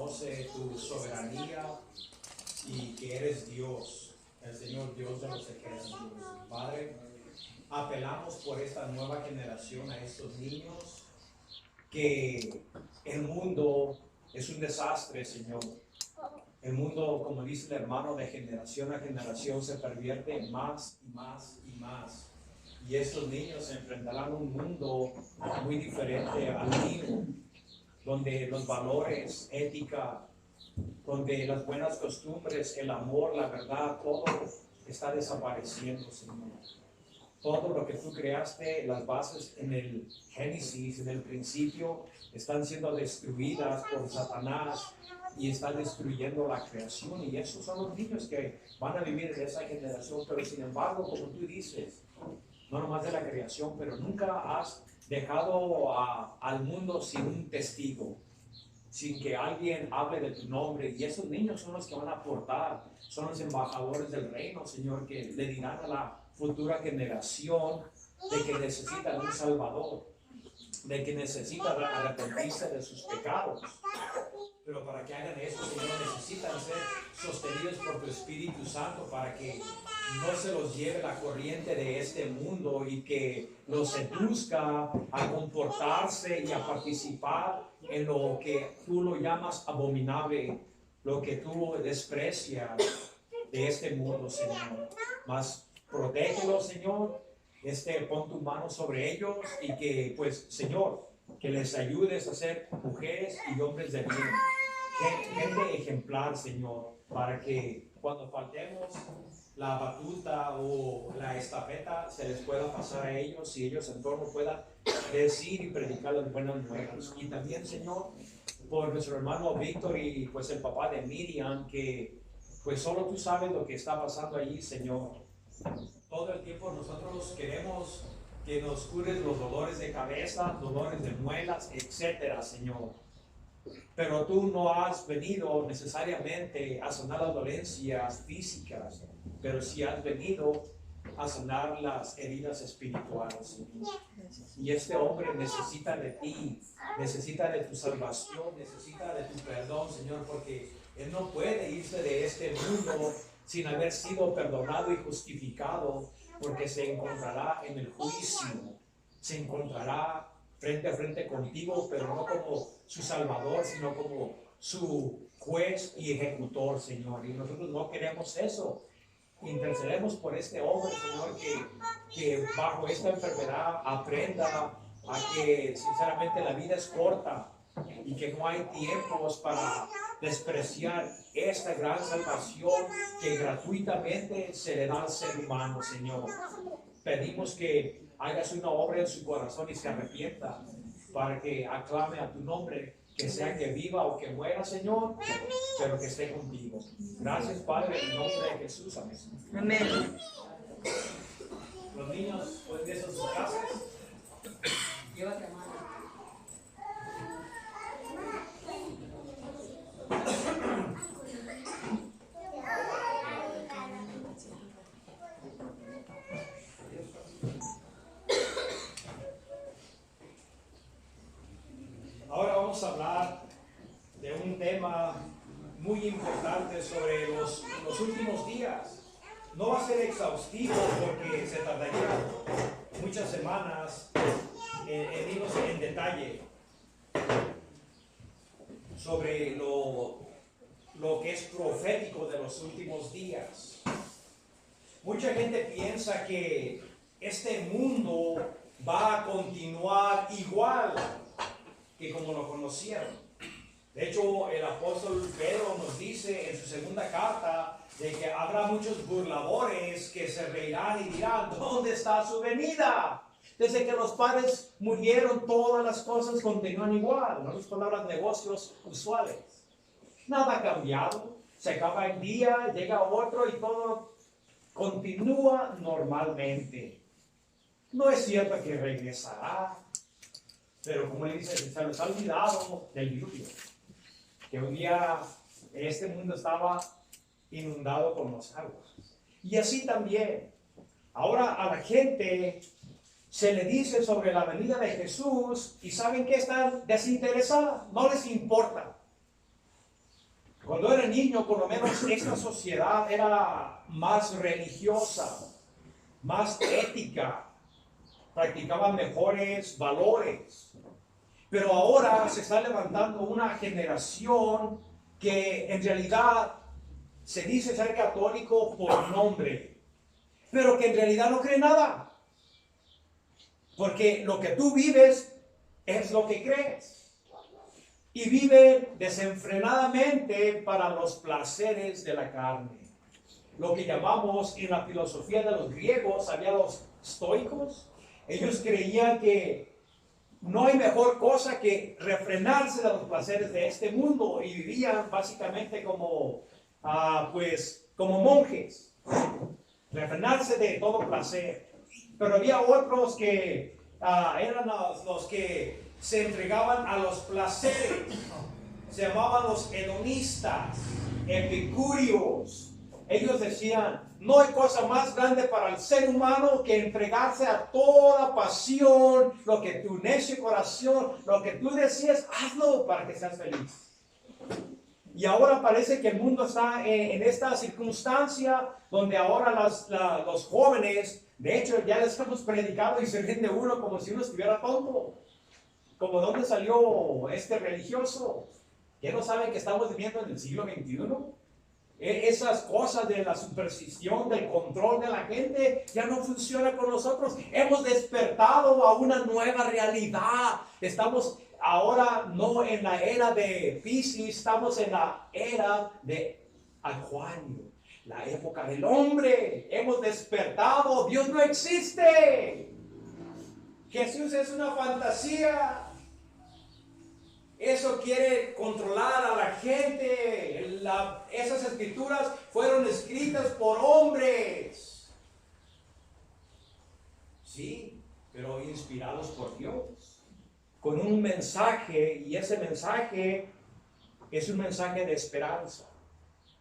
reconoce tu soberanía y que eres Dios, el Señor Dios de los ejércitos. Padre, apelamos por esta nueva generación a estos niños, que el mundo es un desastre, Señor. El mundo, como dice el hermano, de generación a generación se pervierte más y más y más. Y estos niños se enfrentarán a un mundo muy diferente al mío, donde los valores, ética, donde las buenas costumbres, el amor, la verdad, todo está desapareciendo, Señor. Todo lo que tú creaste, las bases en el Génesis, en el principio, están siendo destruidas por Satanás y están destruyendo la creación. Y esos son los niños que van a vivir en esa generación. Pero sin embargo, como tú dices, no nomás de la creación, pero nunca has dejado al mundo sin un testigo, sin que alguien hable de tu nombre. Y esos niños son los que van a aportar, son los embajadores del reino, Señor, que le dirán a la futura generación de que necesitan un Salvador, de que necesitan arrepentirse de sus pecados. Pero para que hagan eso, Señor, necesitan ser sostenidos por tu Espíritu Santo para que no se los lleve la corriente de este mundo y que los seduzca a comportarse y a participar en lo que tú lo llamas abominable, lo que tú desprecias de este mundo, Señor. Mas protégelos, Señor, pon tu mano sobre ellos y que, pues, Señor, que les ayudes a ser mujeres y hombres de bien, gente ejemplar, Señor, para que cuando faltemos la batuta o la estafeta se les pueda pasar a ellos y ellos en torno puedan decir y predicar las buenas nuevas. Y también, Señor, por nuestro hermano Víctor y pues el papá de Miriam, que pues solo tú sabes lo que está pasando allí, Señor. Todo el tiempo nosotros queremos que nos cures los dolores de cabeza, dolores de muelas, etcétera, Señor. Pero tú no has venido necesariamente a sanar las dolencias físicas, pero sí has venido a sanar las heridas espirituales, Señor. Y este hombre necesita de ti, necesita de tu salvación, necesita de tu perdón, Señor, porque él no puede irse de este mundo sin haber sido perdonado y justificado, porque se encontrará en el juicio, se encontrará frente a frente contigo, pero no como su Salvador, sino como su juez y ejecutor, Señor. Y nosotros no queremos eso. Intercedemos por este hombre, Señor, que bajo esta enfermedad aprenda a que sinceramente la vida es corta y que no hay tiempos para despreciar esta gran salvación que gratuitamente se le da al ser humano, Señor. Pedimos que hagas una obra en su corazón y se arrepienta para que aclame a tu nombre, que sea que viva o que muera, Señor, pero que esté contigo. Gracias, Padre, en el nombre de Jesús. Amén. Amén. Los niños pueden irse a sus casas. Llévate a mano. Ahora vamos a hablar de un tema muy importante sobre los últimos días. No va a ser exhaustivo porque se tardaría muchas semanas en irnos en detalle sobre lo que es profético de los últimos días. Mucha gente piensa que este mundo va a continuar igual que como lo conocieron. De hecho, el apóstol Pedro nos dice en su segunda carta de que habrá muchos burladores que se reirán y dirán: ¿dónde está su venida? Desde que los padres murieron, todas las cosas continúan igual. En otras palabras, negocios usuales. Nada ha cambiado. Se acaba el día, llega otro y todo continúa normalmente. No es cierto que regresará, pero como le dice, se nos ha olvidado del diluvio, que un día este mundo estaba inundado con los aguas. Y así también, ahora a la gente se le dice sobre la venida de Jesús y ¿saben qué? Están desinteresadas, no les importa. Cuando era niño, por lo menos esta sociedad era más religiosa, más ética, practicaban mejores valores. Pero ahora se está levantando una generación que en realidad se dice ser católico por nombre, pero que en realidad no cree nada. Porque lo que tú vives es lo que crees. Y viven desenfrenadamente para los placeres de la carne. Lo que llamamos en la filosofía de los griegos, había los estoicos. Ellos creían que no hay mejor cosa que refrenarse de los placeres de este mundo, y vivían básicamente como, como monjes, refrenarse de todo placer. Pero había otros que eran los que se entregaban a los placeres, se llamaban los hedonistas, epicúreos. Ellos decían, no hay cosa más grande para el ser humano que entregarse a toda pasión, lo que tu necio corazón, lo que tú deseas, hazlo para que seas feliz. Y ahora parece que el mundo está en esta circunstancia donde ahora los jóvenes, de hecho ya les hemos predicado y se ríen de uno como si uno estuviera tonto. Como dónde salió este religioso. ¿Que no saben que estamos viviendo en el siglo XXI? Esas cosas de la superstición, del control de la gente, ya no funciona con nosotros. Hemos despertado a una nueva realidad. Estamos ahora no en la era de Piscis, estamos en la era de Acuario, la época del hombre. Hemos despertado. Dios no existe. Jesús es una fantasía. Eso quiere controlar a la gente. Esas escrituras fueron escritas por hombres. Sí, pero inspirados por Dios. Con un mensaje, y ese mensaje es un mensaje de esperanza.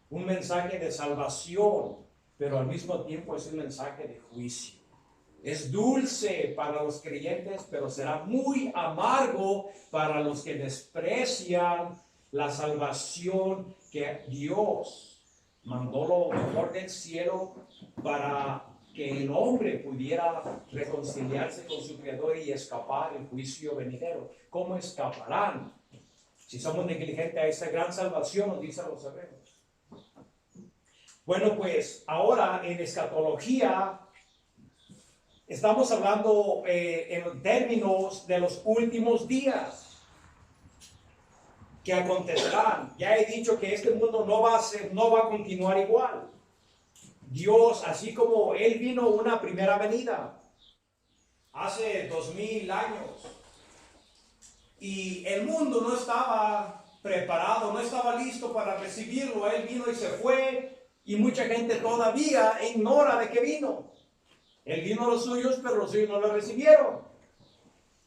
Un mensaje de salvación, pero al mismo tiempo es un mensaje de juicio. Es dulce para los creyentes, pero será muy amargo para los que desprecian la salvación que Dios mandó lo mejor del cielo para que el hombre pudiera reconciliarse con su Creador y escapar del juicio venidero. ¿Cómo escaparán si somos negligentes a esa gran salvación? Nos dicen los hebreos. Bueno, pues ahora en escatología estamos hablando en términos de los últimos días que acontecerán. Ya he dicho que este mundo no va a continuar igual. Dios, así como Él vino una primera venida hace 2000 años y el mundo no estaba preparado, no estaba listo para recibirlo. Él vino y se fue, y mucha gente todavía ignora de qué vino. Él vino a los suyos, pero los suyos no lo recibieron.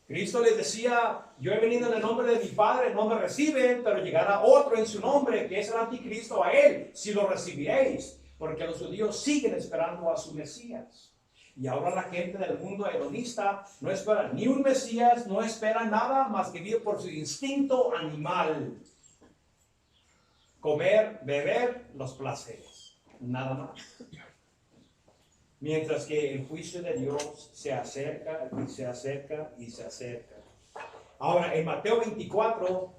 Cristo les decía, yo he venido en el nombre de mi Padre, no me reciben, pero llegará otro en su nombre, que es el anticristo, a él si lo recibiréis, porque los judíos siguen esperando a su Mesías. Y ahora la gente del mundo hedonista no espera ni un Mesías, no espera nada más que vivir por su instinto animal. Comer, beber, los placeres, nada más. Mientras que el juicio de Dios se acerca y se acerca y se acerca. Ahora, en Mateo 24,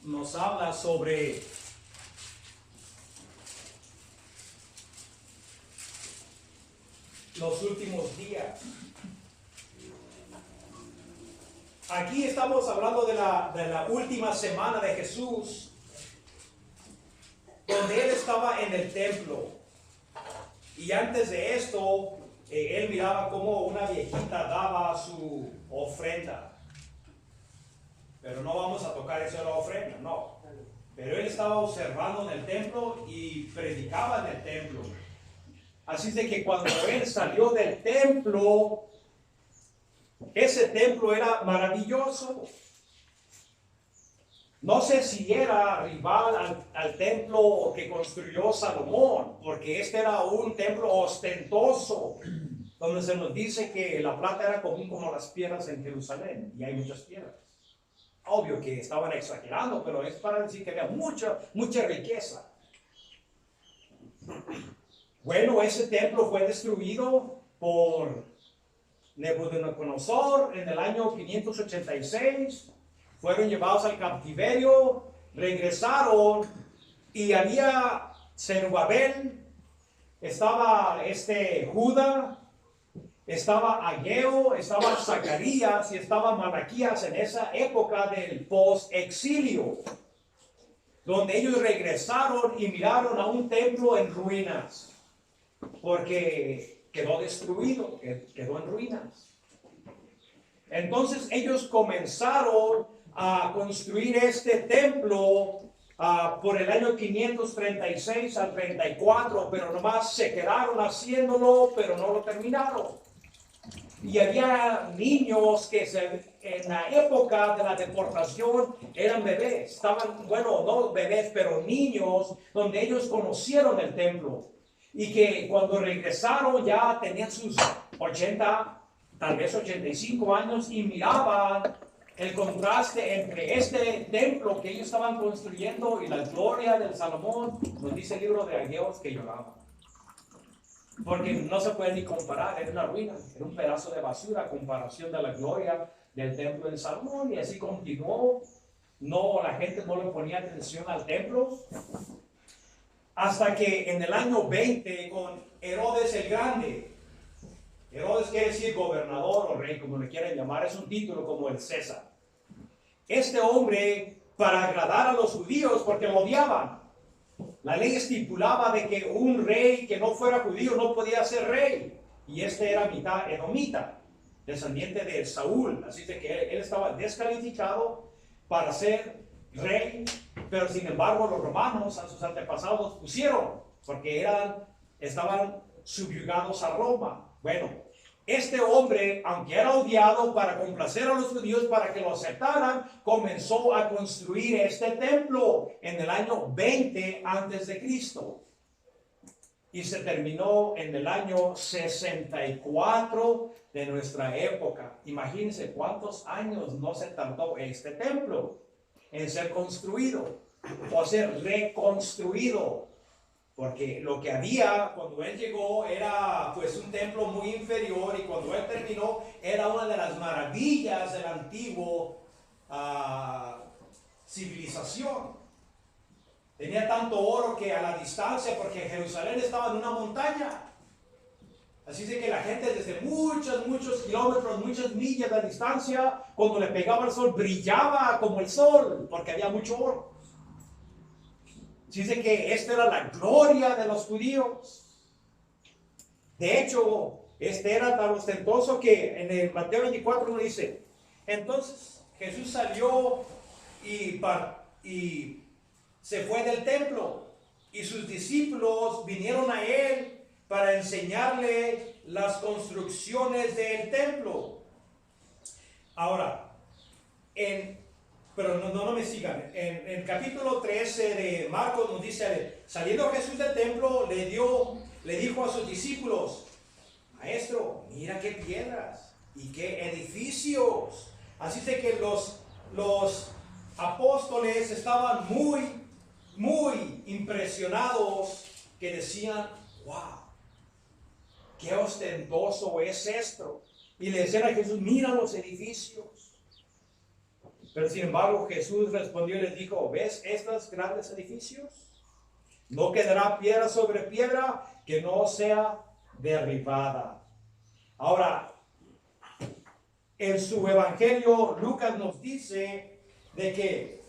nos habla sobre los últimos días. Aquí estamos hablando de la última semana de Jesús, donde Él estaba en el templo. Y antes de esto, Él miraba cómo una viejita daba su ofrenda. Pero no vamos a tocar eso de la ofrenda, no. Pero Él estaba observando en el templo y predicaba en el templo. Así de que cuando Él salió del templo, ese templo era maravilloso. No sé si era rival al templo que construyó Salomón, porque este era un templo ostentoso. donde se nos dice que la plata era común como las piedras en Jerusalén, y hay muchas piedras. Obvio que estaban exagerando, pero es para decir que había mucha riqueza. Bueno, ese templo fue destruido por Nabucodonosor en el año 586. Fueron llevados al cautiverio, regresaron y había Zerubabel, estaba Judá, estaba Ageo, estaba Zacarías y estaba Malaquías en esa época del post-exilio, donde ellos regresaron y miraron a un templo en ruinas, porque quedó destruido, quedó en ruinas. Entonces ellos comenzaron a construir este templo por el año 536 al 34, pero nomás se quedaron haciéndolo, pero no lo terminaron. Y había niños que en la época de la deportación eran bebés, bueno, no bebés, pero niños, donde ellos conocieron el templo. Y que cuando regresaron ya tenían sus 80, tal vez 85 años y miraban el contraste entre este templo que ellos estaban construyendo y la gloria del Salomón. Nos dice el libro de Ageo que lloraban. Porque no se puede ni comparar, era una ruina, era un pedazo de basura a comparación de la gloria del templo de Salomón. Y así continuó. La gente no le ponía atención al templo. Hasta que en el año 20, con Herodes el Grande, Herodes quiere decir gobernador o rey, como le quieran llamar, es un título como el César. Este hombre, para agradar a los judíos, porque lo odiaban, la ley estipulaba de que un rey que no fuera judío no podía ser rey. Y este era mitad edomita, descendiente de Saúl. Así que él estaba descalificado para ser rey. Pero sin embargo los romanos a sus antepasados pusieron, porque estaban subyugados a Roma. Bueno, este hombre, aunque era odiado, para complacer a los judíos, para que lo aceptaran, comenzó a construir este templo en el año 20 antes de Cristo. Y se terminó en el año 64 de nuestra época. Imagínense cuántos años no se tardó este templo en ser construido o ser reconstruido, porque lo que había cuando él llegó era pues un templo muy inferior, y cuando él terminó era una de las maravillas del antiguo civilización. Tenía tanto oro que a la distancia, porque Jerusalén estaba en una montaña, así de que la gente desde muchos kilómetros, muchas millas de distancia, cuando le pegaba el sol, brillaba como el sol, porque había mucho oro. Así de que esta era la gloria de los judíos. De hecho, este era tan ostentoso que en el Mateo 24 nos dice: entonces Jesús salió y se fue del templo, y sus discípulos vinieron a él para enseñarle las construcciones del templo. Ahora, pero no me sigan. En el capítulo 13 de Marcos nos dice: saliendo Jesús del templo, le dijo a sus discípulos: Maestro, mira qué piedras y qué edificios. Así de que los apóstoles estaban muy impresionados, que decían: wow, qué ostentoso es esto. Y le decían a Jesús: mira los edificios. Pero sin embargo Jesús respondió y les dijo: ¿ves estos grandes edificios? No quedará piedra sobre piedra que no sea derribada. Ahora, en su evangelio Lucas nos dice de que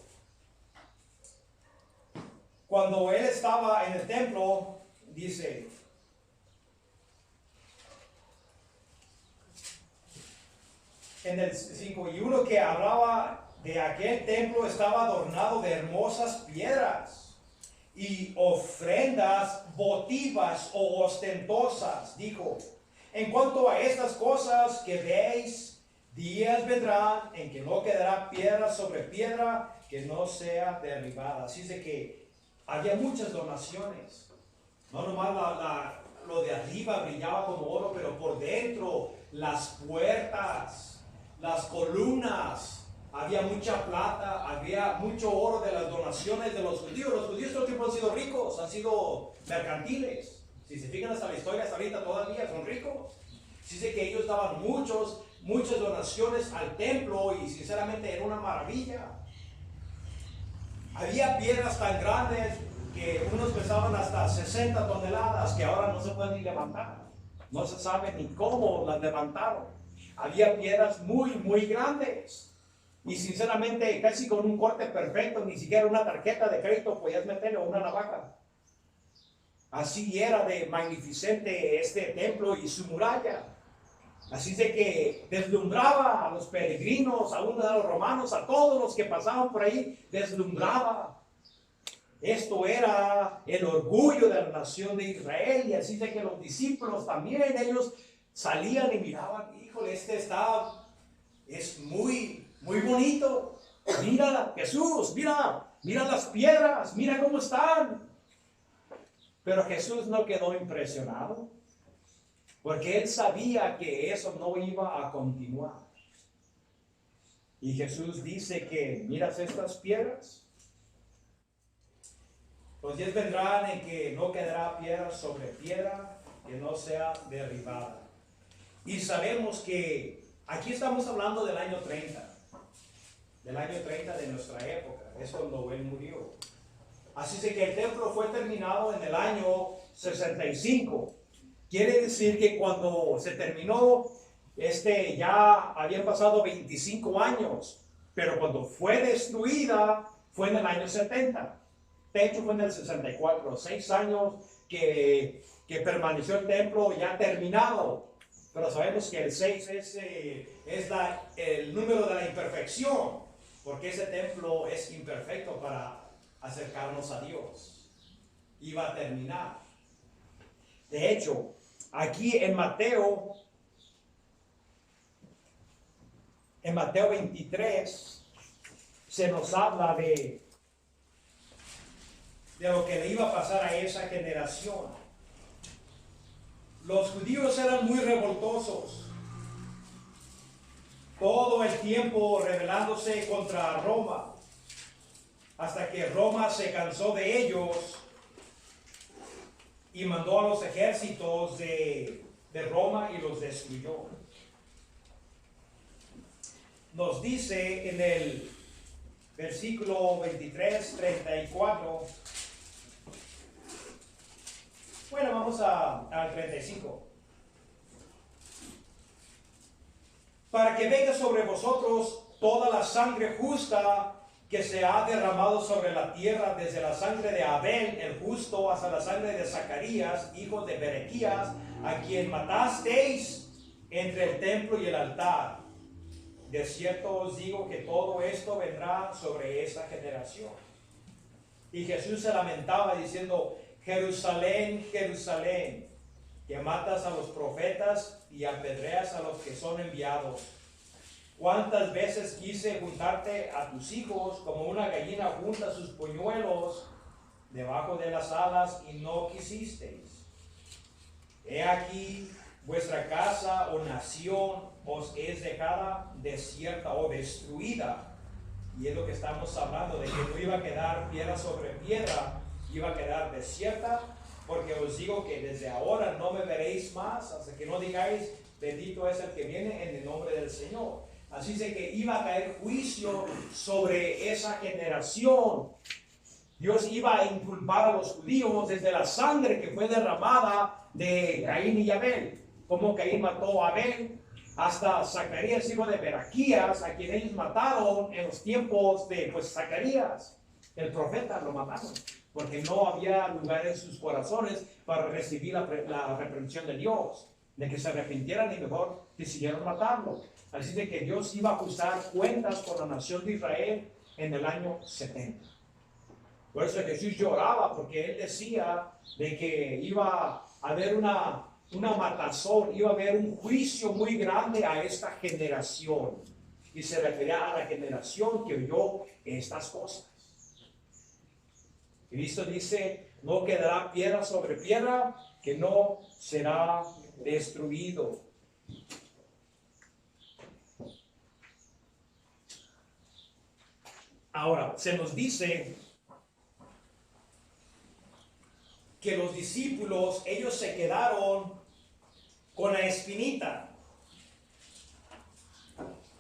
cuando él estaba en el templo, dice: en el 5, y uno que hablaba de aquel templo estaba adornado de hermosas piedras y ofrendas votivas o ostentosas. Dijo: en cuanto a estas cosas que veis, días vendrán en que no quedará piedra sobre piedra que no sea derribada. Así es de que había muchas donaciones, no nomás lo de arriba brillaba como oro, pero por dentro las puertas, las columnas, había mucha plata, había mucho oro de las donaciones de los judíos. Los judíos todo el tiempo han sido ricos, han sido mercantiles. Si se fijan hasta la historia, hasta ahorita todavía son ricos. Dice que ellos daban muchas donaciones al templo y sinceramente era una maravilla. Había piedras tan grandes que unos pesaban hasta 60 toneladas que ahora no se pueden ni levantar. No se sabe ni cómo las levantaron. Había piedras muy grandes. Y sinceramente casi con un corte perfecto, ni siquiera una tarjeta de crédito podías meterle o una navaja. Así era de magnificente este templo y su muralla. Así de que deslumbraba a los peregrinos, a unos de los romanos, a todos los que pasaban por ahí, deslumbraba. Esto era el orgullo de la nación de Israel, y así de que los discípulos también, ellos salían y miraban, híjole, es muy bonito. Mira, Jesús, mira las piedras, mira cómo están. Pero Jesús no quedó impresionado, porque él sabía que eso no iba a continuar. Y Jesús dice que, miras estas piedras, los días vendrán en que no quedará piedra sobre piedra que no sea derribada. Y sabemos que aquí estamos hablando del año 30, de nuestra época, es cuando él murió. Así es que el templo fue terminado en el año 65. Quiere decir que cuando se terminó, ya habían pasado 25 años, pero cuando fue destruida fue en el año 70. De hecho fue en el 64, 6 años que permaneció el templo ya terminado. Pero sabemos que el 6 es el número de la imperfección, porque ese templo es imperfecto para acercarnos a Dios. Iba a terminar. De hecho, aquí en Mateo 23, se nos habla de lo que le iba a pasar a esa generación. Los judíos eran muy revoltosos, todo el tiempo rebelándose contra Roma, hasta que Roma se cansó de ellos y mandó a los ejércitos de Roma y los destruyó. Nos dice en el versículo 23, 34. Bueno, vamos al 35. Para que venga sobre vosotros toda la sangre justa que se ha derramado sobre la tierra, desde la sangre de Abel, el justo, hasta la sangre de Zacarías, hijo de Berequías, a quien matasteis entre el templo y el altar. De cierto os digo que todo esto vendrá sobre esta generación. Y Jesús se lamentaba diciendo: Jerusalén, Jerusalén, que matas a los profetas y apedreas a los que son enviados. ¿Cuántas veces quise juntarte a tus hijos como una gallina junta sus polluelos debajo de las alas y no quisisteis? He aquí, vuestra casa o nación os es dejada desierta o destruida. Y es lo que estamos hablando, de que no iba a quedar piedra sobre piedra, iba a quedar desierta, porque os digo que desde ahora no me veréis más hasta que no digáis: bendito es el que viene en el nombre del Señor. Así es que iba a caer juicio sobre esa generación. Dios iba a inculpar a los judíos desde la sangre que fue derramada de Caín y Abel, como Caín mató a Abel, hasta Zacarías, hijo de Berequías, a quien ellos mataron en los tiempos de Zacarías, el profeta, lo mataron, porque no había lugar en sus corazones para recibir la reprensión de Dios, de que se arrepintieran y mejor decidieron matarlo. Así de que Dios iba a ajustar cuentas con la nación de Israel en el año 70. Por eso Jesús lloraba, porque él decía de que iba a haber una matazón, iba a haber un juicio muy grande a esta generación. Y se refería a la generación que oyó estas cosas. Cristo dice: no quedará piedra sobre piedra que no será destruido. Ahora, se nos dice que los discípulos, ellos se quedaron con la espinita,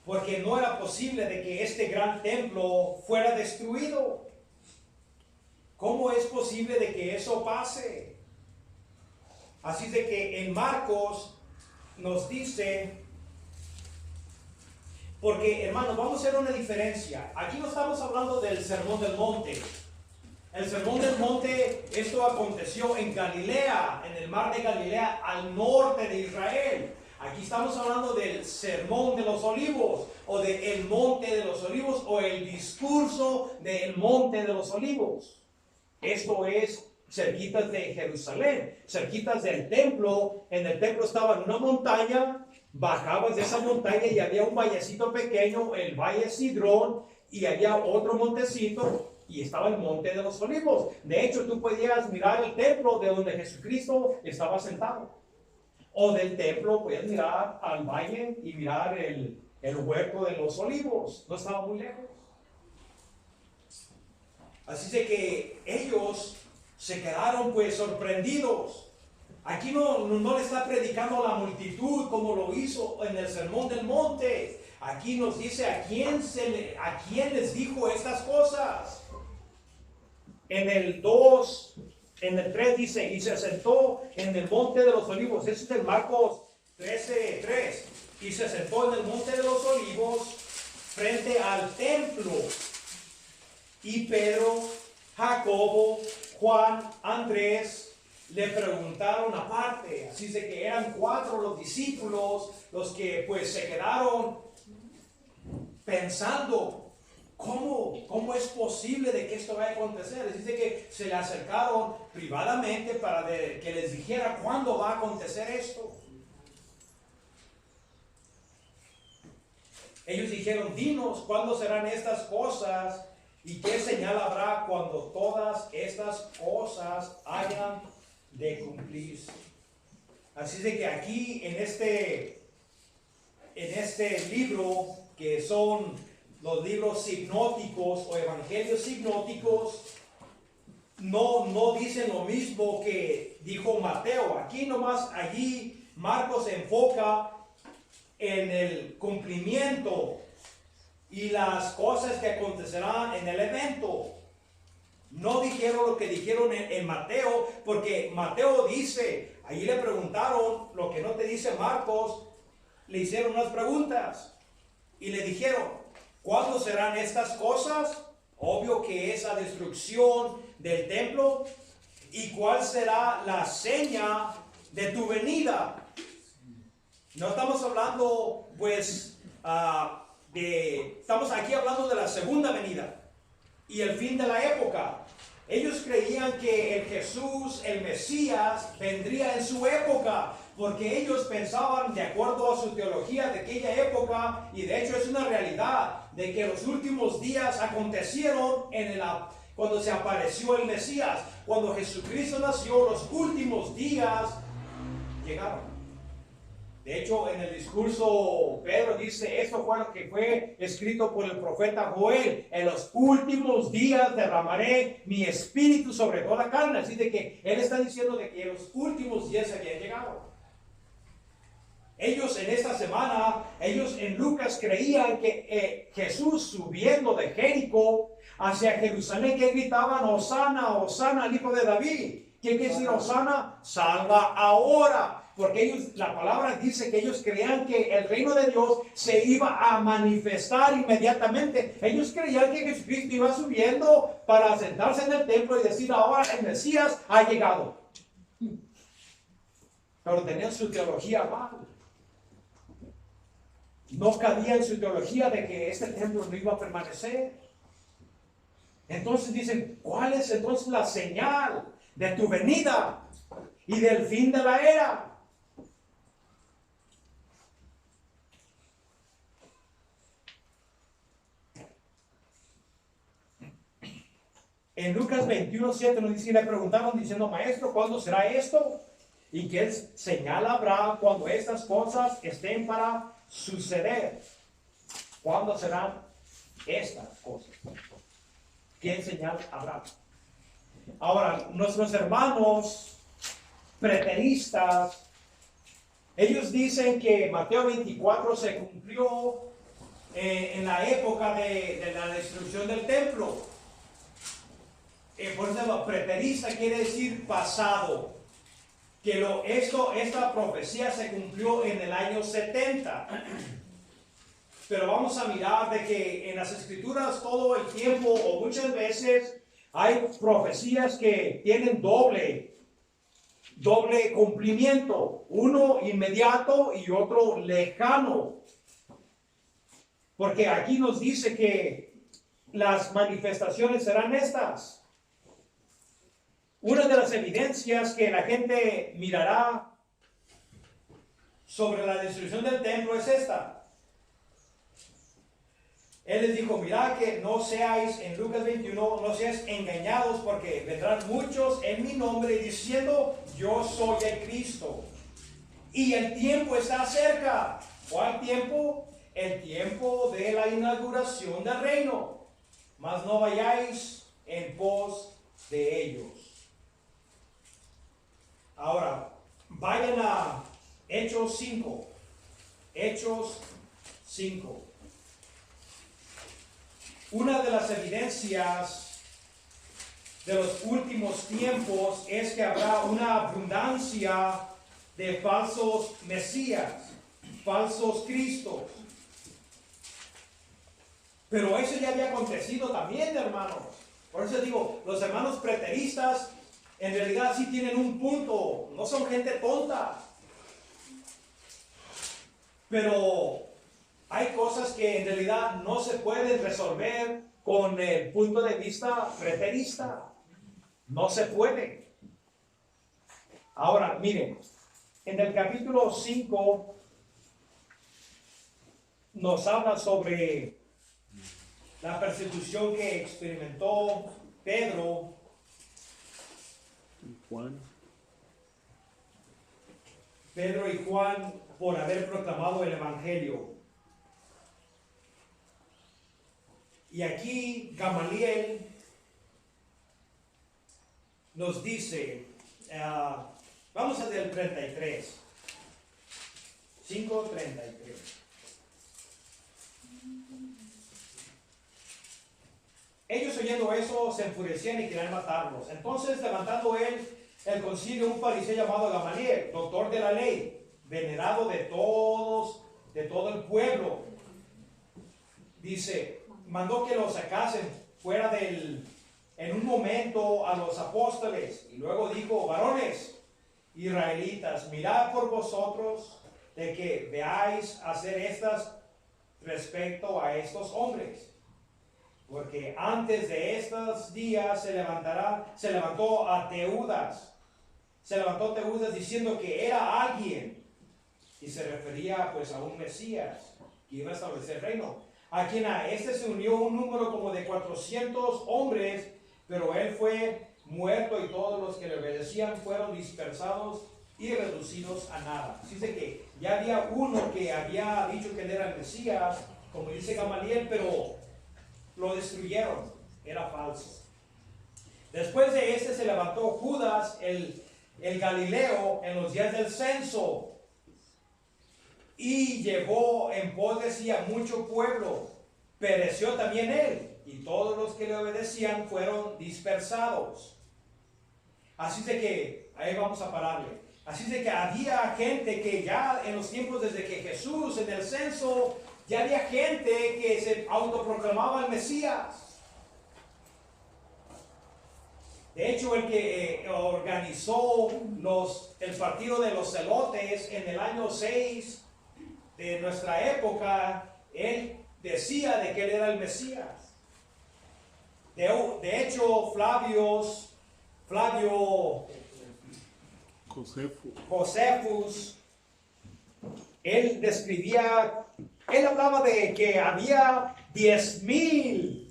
porque no era posible de que este gran templo fuera destruido. ¿Cómo es posible de que eso pase? Así de que en Marcos nos dice, porque hermanos, vamos a hacer una diferencia. Aquí no estamos hablando del Sermón del Monte. El Sermón del Monte, esto aconteció en Galilea, en el mar de Galilea, al norte de Israel. Aquí estamos hablando del Sermón de los Olivos, o del Monte de los Olivos, o el discurso del Monte de los Olivos. Esto es cerquitas de Jerusalén, cerquitas del templo. En el templo estaba en una montaña, bajabas de esa montaña y había un vallecito pequeño, el Valle Sidrón, y había otro montecito, y estaba el Monte de los Olivos. De hecho, tú podías mirar el templo de donde Jesucristo estaba sentado. O del templo podías mirar al valle y mirar el huerto de los olivos. No estaba muy lejos. Así de que ellos se quedaron pues sorprendidos. Aquí no le está predicando a la multitud como lo hizo en el Sermón del Monte. Aquí nos dice a quién les dijo estas cosas. En el 2, en el 3 dice, y se sentó en el Monte de los Olivos. Eso es en Marcos 13:3. Y se sentó en el Monte de los Olivos frente al templo. Y Pedro, Jacobo, Juan, Andrés le preguntaron aparte. Así de que eran 4 los discípulos los que pues se quedaron pensando, ¿cómo es posible de que esto vaya a acontecer? Les dice que se le acercaron privadamente para que les dijera cuándo va a acontecer esto. Ellos dijeron, dinos cuándo serán estas cosas y qué señal habrá cuando todas estas cosas hayan de cumplirse. Así de que aquí en este libro, que son los libros sinópticos o evangelios sinópticos, no dicen lo mismo que dijo Mateo. Aquí nomás, allí Marcos se enfoca en el cumplimiento y las cosas que acontecerán en el evento. No dijeron lo que dijeron en Mateo, porque Mateo dice, allí le preguntaron lo que no te dice Marcos, le hicieron unas preguntas y le dijeron, ¿cuándo serán estas cosas? Obvio que es la destrucción del templo. ¿Y cuál será la seña de tu venida? No estamos hablando, pues, estamos aquí hablando de la segunda venida y el fin de la época. Ellos creían que el Jesús, el Mesías, vendría en su época, porque ellos pensaban, de acuerdo a su teología de aquella época, y de hecho es una realidad, de que los últimos días acontecieron cuando se apareció el Mesías. Cuando Jesucristo nació, los últimos días llegaron. De hecho, en el discurso, Pedro dice, esto fue lo que fue escrito por el profeta Joel: en los últimos días derramaré mi espíritu sobre toda carne. Así de que él está diciendo de que los últimos días habían llegado. Ellos en esta semana, ellos en Lucas creían que Jesús subiendo de Jericó hacia Jerusalén, que gritaban, Hosana, Hosana al hijo de David. ¿Qué quiere decir Hosana? Salva ahora. Porque ellos, la palabra dice que ellos creían que el reino de Dios se iba a manifestar inmediatamente. Ellos creían que Jesucristo iba subiendo para sentarse en el templo y decir, ahora el Mesías ha llegado. Pero tenían su teología mal. No cabía en su teología de que este templo no iba a permanecer. Entonces dicen, ¿cuál es entonces la señal de tu venida y del fin de la era? En Lucas 21:7 nos dice, le preguntaron diciendo, maestro, ¿cuándo será esto? ¿Y qué señal habrá cuando estas cosas estén para suceder? ¿Cuándo serán estas cosas? ¿Qué señal habrá? Ahora, nuestros hermanos preteristas, ellos dicen que Mateo 24 se cumplió en la época de la destrucción del templo. Por eso preterista quiere decir pasado. Que esta profecía se cumplió en el año 70. Pero vamos a mirar de que en las escrituras todo el tiempo o muchas veces hay profecías que tienen doble cumplimiento, uno inmediato y otro lejano. Porque aquí nos dice que las manifestaciones serán estas. Una de las evidencias que la gente mirará sobre la destrucción del templo es esta. Él les dijo, mirad que no seáis, en Lucas 21, no seáis engañados, porque vendrán muchos en mi nombre diciendo, yo soy el Cristo. Y el tiempo está cerca. ¿Cuál tiempo? El tiempo de la inauguración del reino. Mas no vayáis en pos de ellos. Ahora, vayan a Hechos 5. Hechos 5. Una de las evidencias de los últimos tiempos es que habrá una abundancia de falsos mesías, falsos cristos. Pero eso ya había acontecido también, hermanos. Por eso digo, los hermanos preteristas en realidad sí tienen un punto, no son gente tonta. Pero hay cosas que en realidad no se pueden resolver con el punto de vista preterista. No se puede. Ahora, miren, en el capítulo 5 nos habla sobre la persecución que experimentó Pedro. Pedro y Juan por haber proclamado el Evangelio. Y aquí Gamaliel nos dice, vamos a ver el 33, 5:33. Ellos oyendo eso se enfurecían y querían matarlos. Entonces, levantando él el concilio, un fariseo llamado Gamaliel, doctor de la ley, venerado de todo el pueblo, dice, mandó que los sacasen fuera en un momento a los apóstoles, y luego dijo, varones israelitas, mirad por vosotros de que veáis hacer estas respecto a estos hombres. Porque antes de estos días se levantó Teudas diciendo que era alguien, y se refería pues a un Mesías que iba a establecer el reino, a quien a este se unió un número como de 400 hombres, pero él fue muerto y todos los que le obedecían fueron dispersados y reducidos a nada. Así que ya había uno que había dicho que él era el Mesías, como dice Gamaliel, pero lo destruyeron, era falso. Después de este se levantó Judas, el Galileo, en los días del censo, y llevó en pos de sí a mucho pueblo. Pereció también él, y todos los que le obedecían fueron dispersados. Así de que, ahí vamos a pararle. Así de que había gente que ya en los tiempos desde que Jesús en el censo, ya había gente que se autoproclamaba el Mesías. De hecho, el que organizó el partido de los celotes en el año 6 de nuestra época, él decía de que él era el Mesías. De hecho, Flavio Josefus, él hablaba de que había 10,000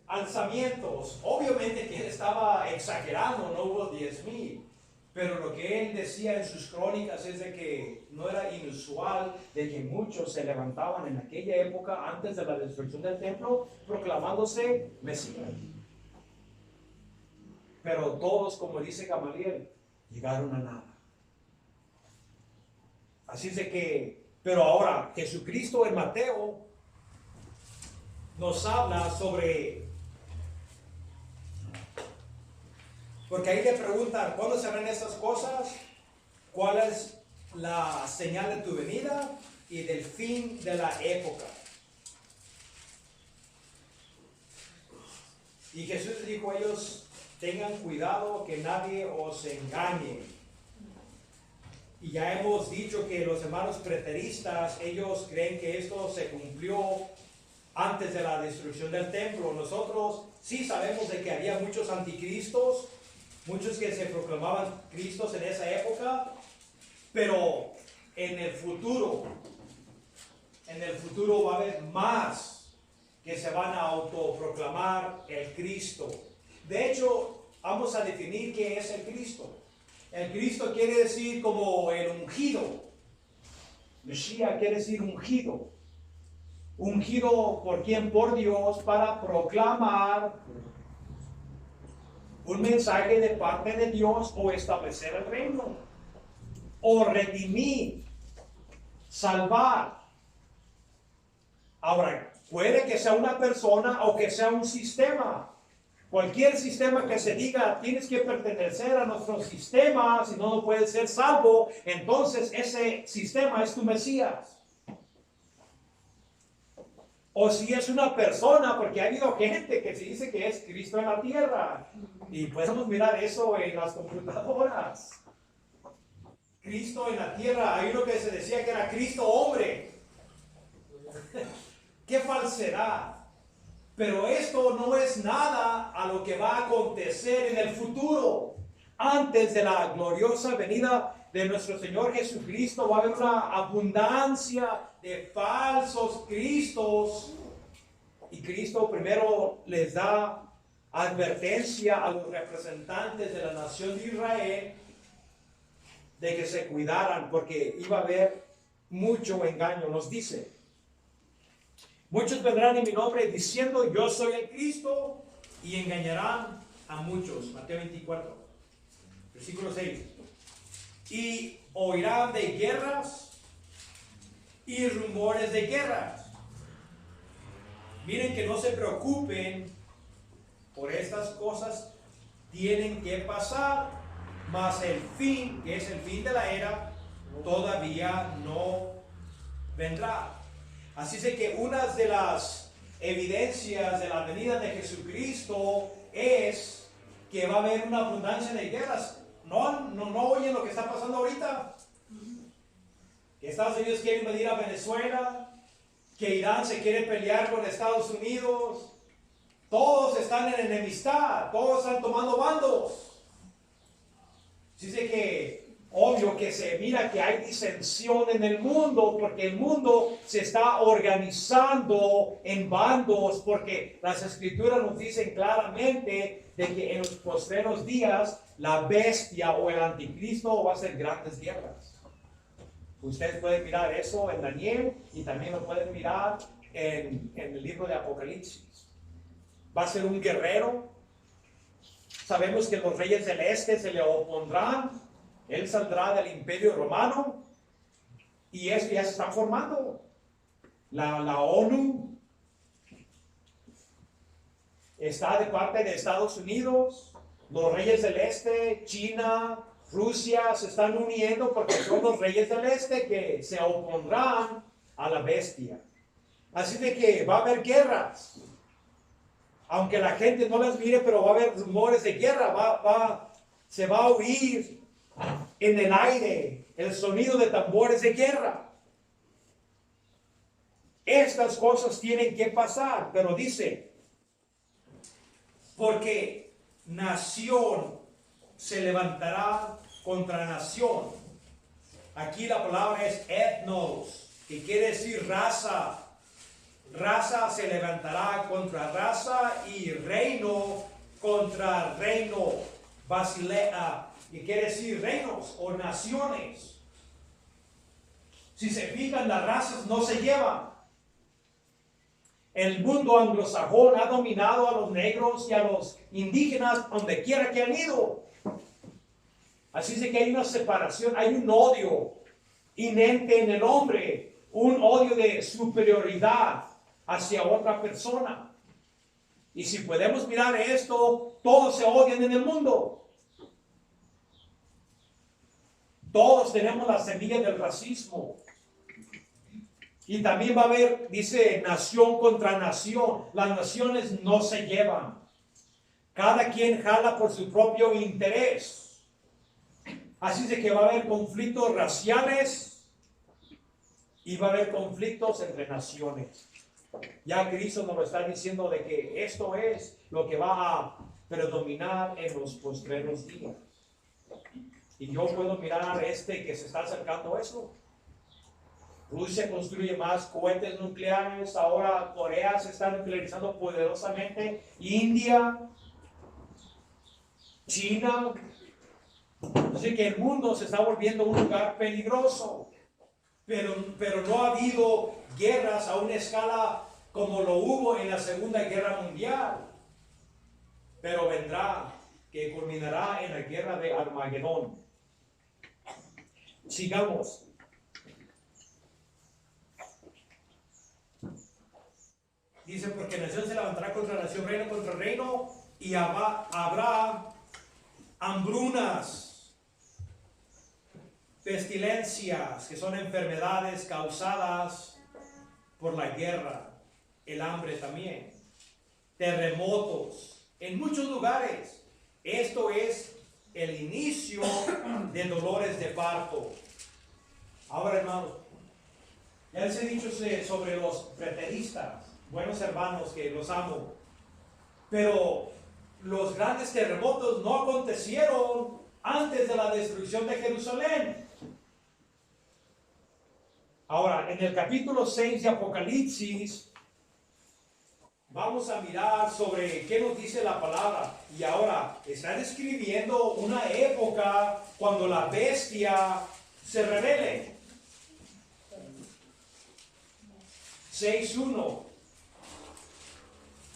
alzamientos. Obviamente que él estaba exagerando, no hubo 10,000. Pero lo que él decía en sus crónicas es de que no era inusual de que muchos se levantaban en aquella época antes de la destrucción del templo proclamándose Mesías. Pero todos, como dice Gamaliel, llegaron a nada. Así es de que, pero ahora Jesucristo en Mateo nos habla sobre, porque ahí le preguntan, ¿cuándo se harán estas cosas? ¿Cuál es la señal de tu venida y del fin de la época? Y Jesús les dijo a ellos, tengan cuidado que nadie os engañe. Y ya hemos dicho que los hermanos preteristas, ellos creen que esto se cumplió antes de la destrucción del templo. Nosotros sí sabemos de que había muchos anticristos, muchos que se proclamaban cristos en esa época, pero en el futuro va a haber más que se van a autoproclamar el Cristo. De hecho, vamos a definir qué es el Cristo. El Cristo quiere decir como el ungido. Mesías quiere decir ungido. Ungido por quién? Por Dios, para proclamar un mensaje de parte de Dios o establecer el reino. O redimir, salvar. Ahora, puede que sea una persona o que sea un sistema. Cualquier sistema que se diga, tienes que pertenecer a nuestro sistema, si no, no puedes ser salvo, entonces ese sistema es tu Mesías. O si es una persona, porque ha habido gente que se dice que es Cristo en la tierra. Y podemos mirar eso en las computadoras. Cristo en la tierra, hay uno que se decía que era Cristo hombre. ¡Qué falsedad! Pero esto no es nada a lo que va a acontecer en el futuro. Antes de la gloriosa venida de nuestro Señor Jesucristo va a haber una abundancia de falsos cristos. Y Cristo primero les da advertencia a los representantes de la nación de Israel de que se cuidaran porque iba a haber mucho engaño. Nos dice: muchos vendrán en mi nombre diciendo yo soy el Cristo y engañarán a muchos. Mateo 24, versículo 6. Y oirán de guerras y rumores de guerras. Miren que no se preocupen por estas cosas, tienen que pasar, mas el fin, que es el fin de la era, todavía no vendrá. Así es que una de las evidencias de la venida de Jesucristo es que va a haber una abundancia de guerras. No oyen lo que está pasando ahorita. Que Estados Unidos quiere invadir a Venezuela, que Irán se quiere pelear con Estados Unidos. Todos están en enemistad, todos están tomando bandos. Así es que obvio que se mira que hay disensión en el mundo, porque el mundo se está organizando en bandos, porque las escrituras nos dicen claramente de que en los postreros días la bestia o el anticristo va a hacer grandes guerras. Ustedes pueden mirar eso en Daniel y también lo pueden mirar en el libro de Apocalipsis. Va a ser un guerrero. Sabemos que los reyes del este se le opondrán. Él saldrá del imperio romano y eso ya se está formando. La ONU está de parte de Estados Unidos. Los reyes del este, China, Rusia se están uniendo porque son los reyes del este que se opondrán a la bestia. Así de que va a haber guerras. Aunque la gente no las mire, pero va a haber rumores de guerra. Se va a oír en el aire el sonido de tambores de guerra. Estas cosas tienen que pasar, pero dice, porque nación se levantará contra nación. Aquí la palabra es etnos, que quiere decir raza. Raza se levantará contra raza y reino contra reino. Basilea, y quiere decir reinos o naciones. Si se fijan, las razas no se llevan. El mundo anglosajón ha dominado a los negros y a los indígenas donde quiera que han ido. Así es de que hay una separación, hay un odio inherente en el hombre, un odio de superioridad hacia otra persona. Y si podemos mirar esto, todos se odian en el mundo. Todos tenemos la semilla del racismo. Y también va a haber, dice, nación contra nación. Las naciones no se llevan. Cada quien jala por su propio interés. Así es de que va a haber conflictos raciales y va a haber conflictos entre naciones. Ya Cristo nos lo está diciendo de que esto es lo que va a predominar en los postreros días. Y yo puedo mirar que se está acercando eso. Rusia construye más cohetes nucleares, ahora Corea se está nuclearizando poderosamente, India, China. Así que el mundo se está volviendo un lugar peligroso, pero no ha habido guerras a una escala como lo hubo en la Segunda Guerra Mundial. Pero vendrá, que culminará en la guerra de Armagedón. Sigamos. Dice, porque nación se levantará contra nación, reino contra reino, y habrá hambrunas, pestilencias, que son enfermedades causadas por la guerra, el hambre también, terremotos, en muchos lugares. Esto es el inicio de dolores de parto. Ahora, hermanos, ya les he dicho sobre los preteristas, buenos hermanos que los amo, pero los grandes terremotos no acontecieron antes de la destrucción de Jerusalén. Ahora, en el capítulo 6 de Apocalipsis, vamos a mirar sobre qué nos dice la palabra. Y ahora, está describiendo una época cuando la bestia se revele. 6:1.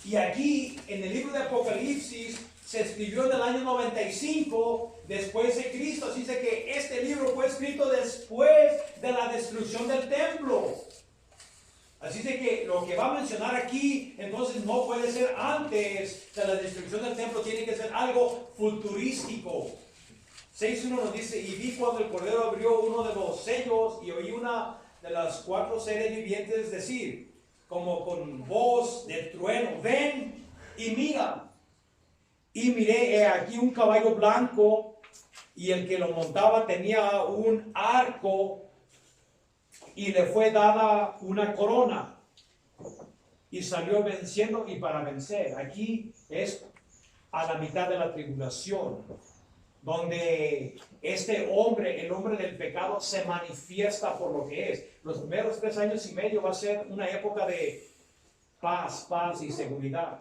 Y aquí, en el libro de Apocalipsis, se escribió en el año 95 después de Cristo. Así dice que este libro fue escrito después de la destrucción del templo. Así de que lo que va a mencionar aquí, entonces no puede ser antes de la destrucción del templo, tiene que ser algo futurístico. 6:1 nos dice, y vi cuando el Cordero abrió uno de los sellos y oí una de las 4 seres vivientes decir, como con voz de trueno, ven y mira. Y miré, he aquí un caballo blanco, y el que lo montaba tenía un arco, y le fue dada una corona, y salió venciendo y para vencer. Aquí es a la mitad de la tribulación, donde este hombre, el hombre del pecado, se manifiesta por lo que es. Los primeros 3 años y medio va a ser una época de paz y seguridad,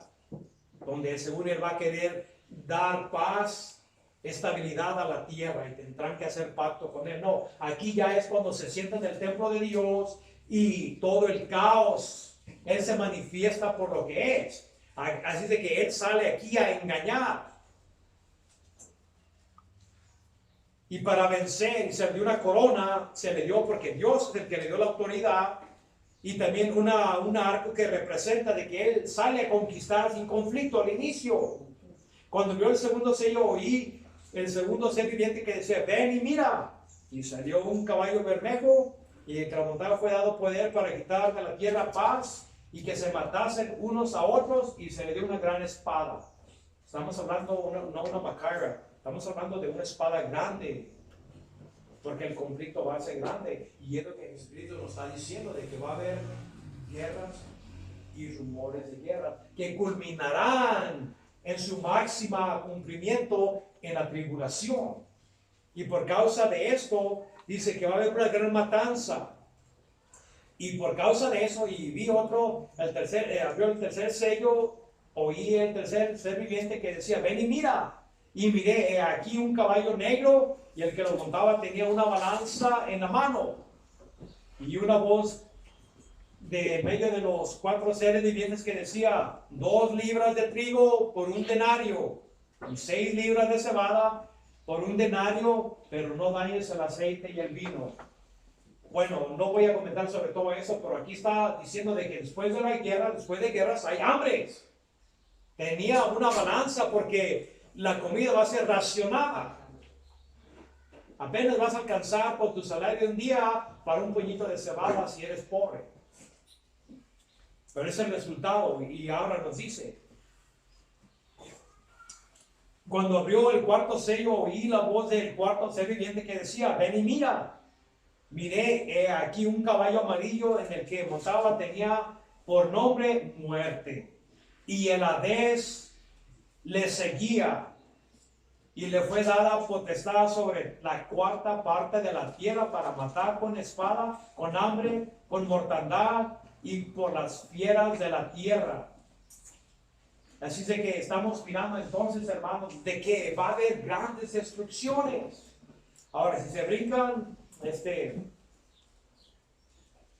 donde según él va a querer dar paz, estabilidad a la tierra, y tendrán que hacer pacto con él. No, aquí ya es cuando se sientan en el templo de Dios y todo el caos, él se manifiesta por lo que es. Así de que él sale aquí a engañar. Y para vencer, se le dio una corona, se le dio porque Dios es el que le dio la autoridad, y también un arco que representa de que él sale a conquistar sin conflicto al inicio. Cuando vio el segundo sello, oí el segundo ser viviente que decía, ven y mira. Y salió un caballo bermejo, y el que lo montaba fue dado poder para quitar de la tierra paz, y que se matasen unos a otros, y se le dio una gran espada. Estamos hablando no una macara, estamos hablando de una espada grande, porque el conflicto va a ser grande. Y es lo que el Espíritu nos está diciendo, de que va a haber guerras y rumores de guerra, que culminarán en su máxima cumplimiento en la tribulación. Y por causa de esto, dice que va a haber una gran matanza. Y por causa de eso, y vi abrió el tercer sello, oí el tercer ser viviente que decía, ven y mira. y miré he aquí un caballo negro, y el que lo montaba tenía una balanza en la mano, y una voz de medio de los 4 seres vivientes que decía: 2 libras de trigo por 1 denario, y 6 libras de cebada por 1 denario, pero no dañes el aceite y el vino. Bueno, no voy a comentar sobre todo eso, pero aquí está diciendo de que después de la guerra, después de guerras, hay hambres. Tenía una balanza porque la comida va a ser racionada. Apenas vas a alcanzar con tu salario de un día para un puñito de cebada si eres pobre. Pero ese es el resultado, y ahora nos dice: cuando abrió el 4º sello, oí la voz del 4º ser viviente que decía: ven y mira. Miré he aquí un caballo amarillo, en el que montaba tenía por nombre Muerte, y el Hades le seguía, y le fue dada potestad sobre la 4ª parte de la tierra para matar con espada, con hambre, con mortandad y por las fieras de la tierra. Así de que estamos mirando entonces, hermanos, de que va a haber grandes destrucciones. Ahora, si se brincan,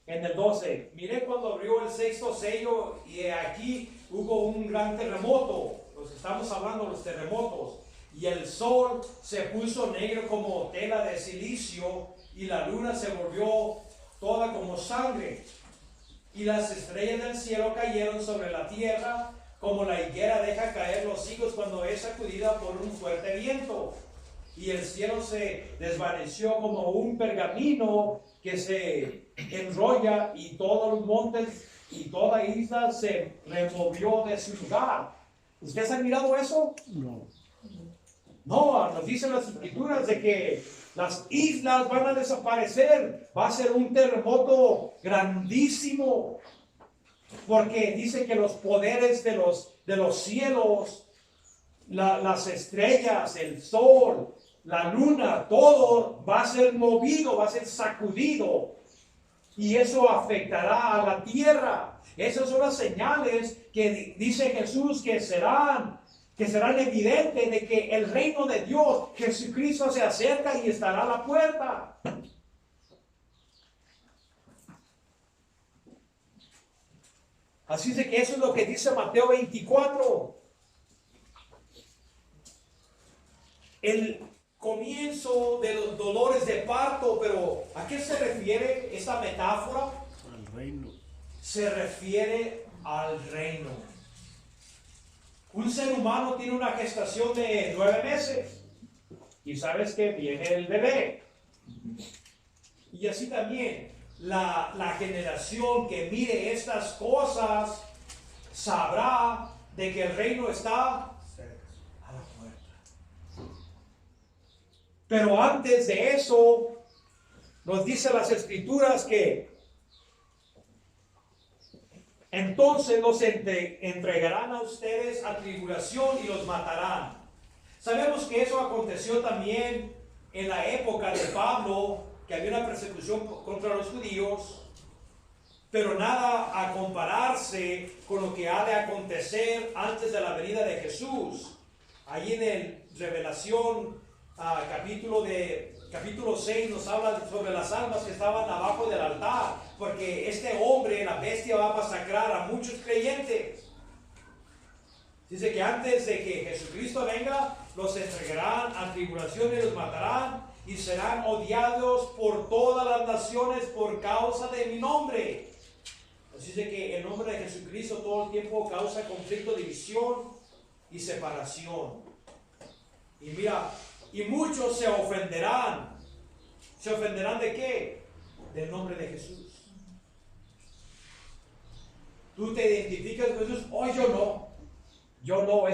en el 12, miré cuando abrió el 6º sello, y aquí hubo un gran terremoto. Los estamos hablando de los terremotos. Y el sol se puso negro como tela de silicio, y la luna se volvió toda como sangre. Y las estrellas del cielo cayeron sobre la tierra, como la higuera deja caer los higos cuando es sacudida por un fuerte viento. Y el cielo se desvaneció como un pergamino que se enrolla, y todos los montes y toda isla se removió de su lugar. ¿Ustedes han mirado eso? No. No, nos dicen las escrituras de que las islas van a desaparecer. Va a ser un terremoto grandísimo, porque dice que los poderes de los cielos, las estrellas, el sol, la luna, todo va a ser movido, va a ser sacudido, y eso afectará a la tierra. Esas son las señales que dice Jesús que serán evidentes de que el reino de Dios, Jesucristo, se acerca y estará a la puerta. Así de que eso es lo que dice Mateo 24. El comienzo de los dolores de parto, pero ¿a qué se refiere esta metáfora? Al reino. Se refiere al reino. Un ser humano tiene una gestación de 9 meses, y sabes que viene el bebé. Y así también la generación que mire estas cosas sabrá de que el reino está a la puerta. Pero antes de eso, nos dice las escrituras que entonces los entregarán a ustedes a tribulación y los matarán. Sabemos que eso aconteció también en la época de Pablo, que había una persecución contra los judíos, pero nada a compararse con lo que ha de acontecer antes de la venida de Jesús. Ahí en el Revelación, capítulo 6, nos habla sobre las almas que estaban abajo del altar, porque este hombre, la bestia, va a masacrar a muchos creyentes. Dice que antes de que Jesucristo venga, los entregarán a tribulación y los matarán, y serán odiados por todas las naciones por causa de mi nombre. Así de que el nombre de Jesucristo todo el tiempo causa conflicto, división y separación. Y mira, y muchos se ofenderán. ¿Se ofenderán de qué? Del nombre de Jesús. Tú te identificas con Jesús. Oh, yo no. Yo no,